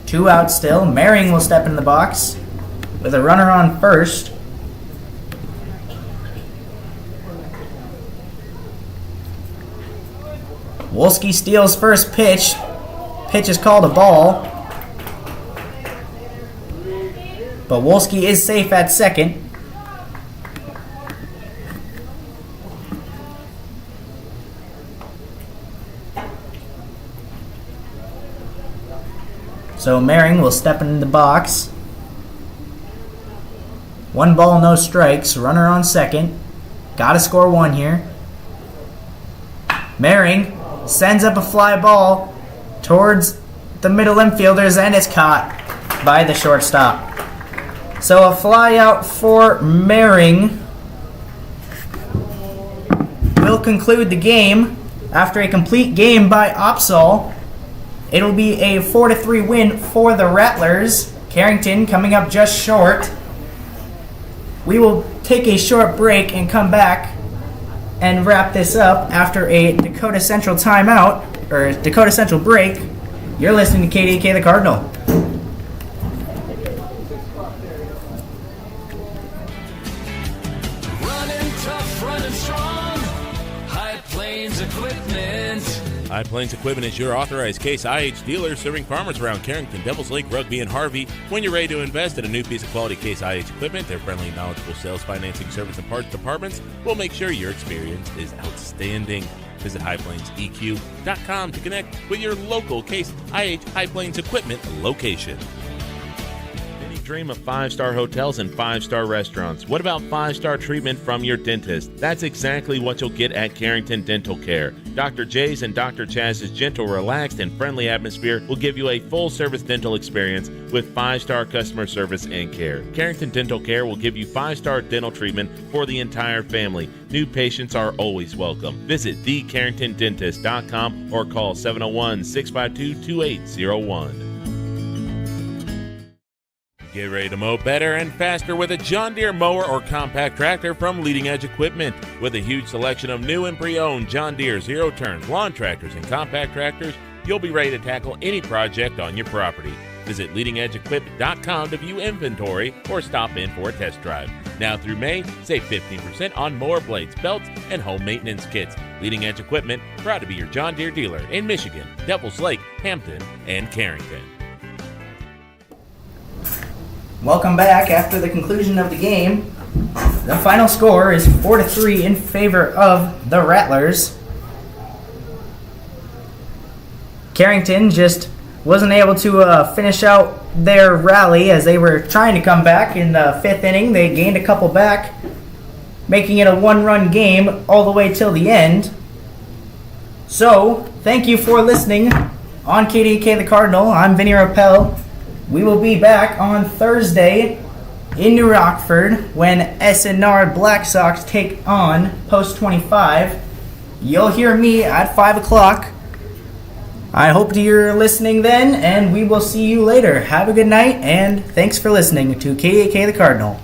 A: Two out still. Maring will step in the box with a runner on first. Wolski steals first pitch. Pitch is called a ball. But Wolski is safe at second. So Maring will step in the box. 1 ball, no strikes. Runner on second. Gotta score 1 here. Maring sends up a fly ball towards the middle infielders, and it's caught by the shortstop. So a fly out for Maring will conclude the game. After a complete game by Opsal, it'll be a 4-3 win for the Rattlers. Carrington coming up just short. We will take a short break and come back and wrap this up after a Dakota Central timeout, or Dakota Central break. You're listening to KDK the Cardinal.
F: Running tough, running strong. High Plains Equipment.
O: High Plains Equipment is your authorized Case IH dealer serving farmers around Carrington, Devils Lake, Rugby, and Harvey. When you're ready to invest in a new piece of quality Case IH equipment, their friendly, knowledgeable sales, financing, service, and parts departments will make sure your experience is outstanding. Visit highplainseq.com to connect with your local Case IH High Plains Equipment location. Dream of 5-star hotels and 5-star restaurants. What about 5-star treatment from your dentist? That's exactly what you'll get at Carrington Dental Care. Dr. J's and Dr. Chaz's gentle, relaxed, and friendly atmosphere will give you a full-service dental experience with 5-star customer service and care. Carrington Dental Care will give you 5-star dental treatment for the entire family. New patients are always welcome. Visit thecarringtondentist.com or call 701-652-2801. Get ready to mow better and faster with a John Deere mower or compact tractor from Leading Edge Equipment. With a huge selection of new and pre-owned John Deere zero-turns, lawn tractors, and compact tractors, you'll be ready to tackle any project on your property. Visit leadingedgeequipment.com to view inventory or stop in for a test drive. Now through May, save 15% on mower blades, belts, and home maintenance kits. Leading Edge Equipment, proud to be your John Deere dealer in Michigan, Devils Lake, Hampton, and Carrington.
A: Welcome back after the conclusion of the game. The final score is 4-3 in favor of the Rattlers. Carrington just wasn't able to finish out their rally as they were trying to come back in the 5th inning. They gained a couple back, making it a 1-run game all the way till the end. So, thank you for listening on KDK the Cardinal. I'm Vinny Rappel. We will be back on Thursday in New Rockford when SNR Black Sox take on Post 25. You'll hear me at 5 o'clock. I hope you're listening then, and we will see you later. Have a good night, and thanks for listening to KDK the Cardinal.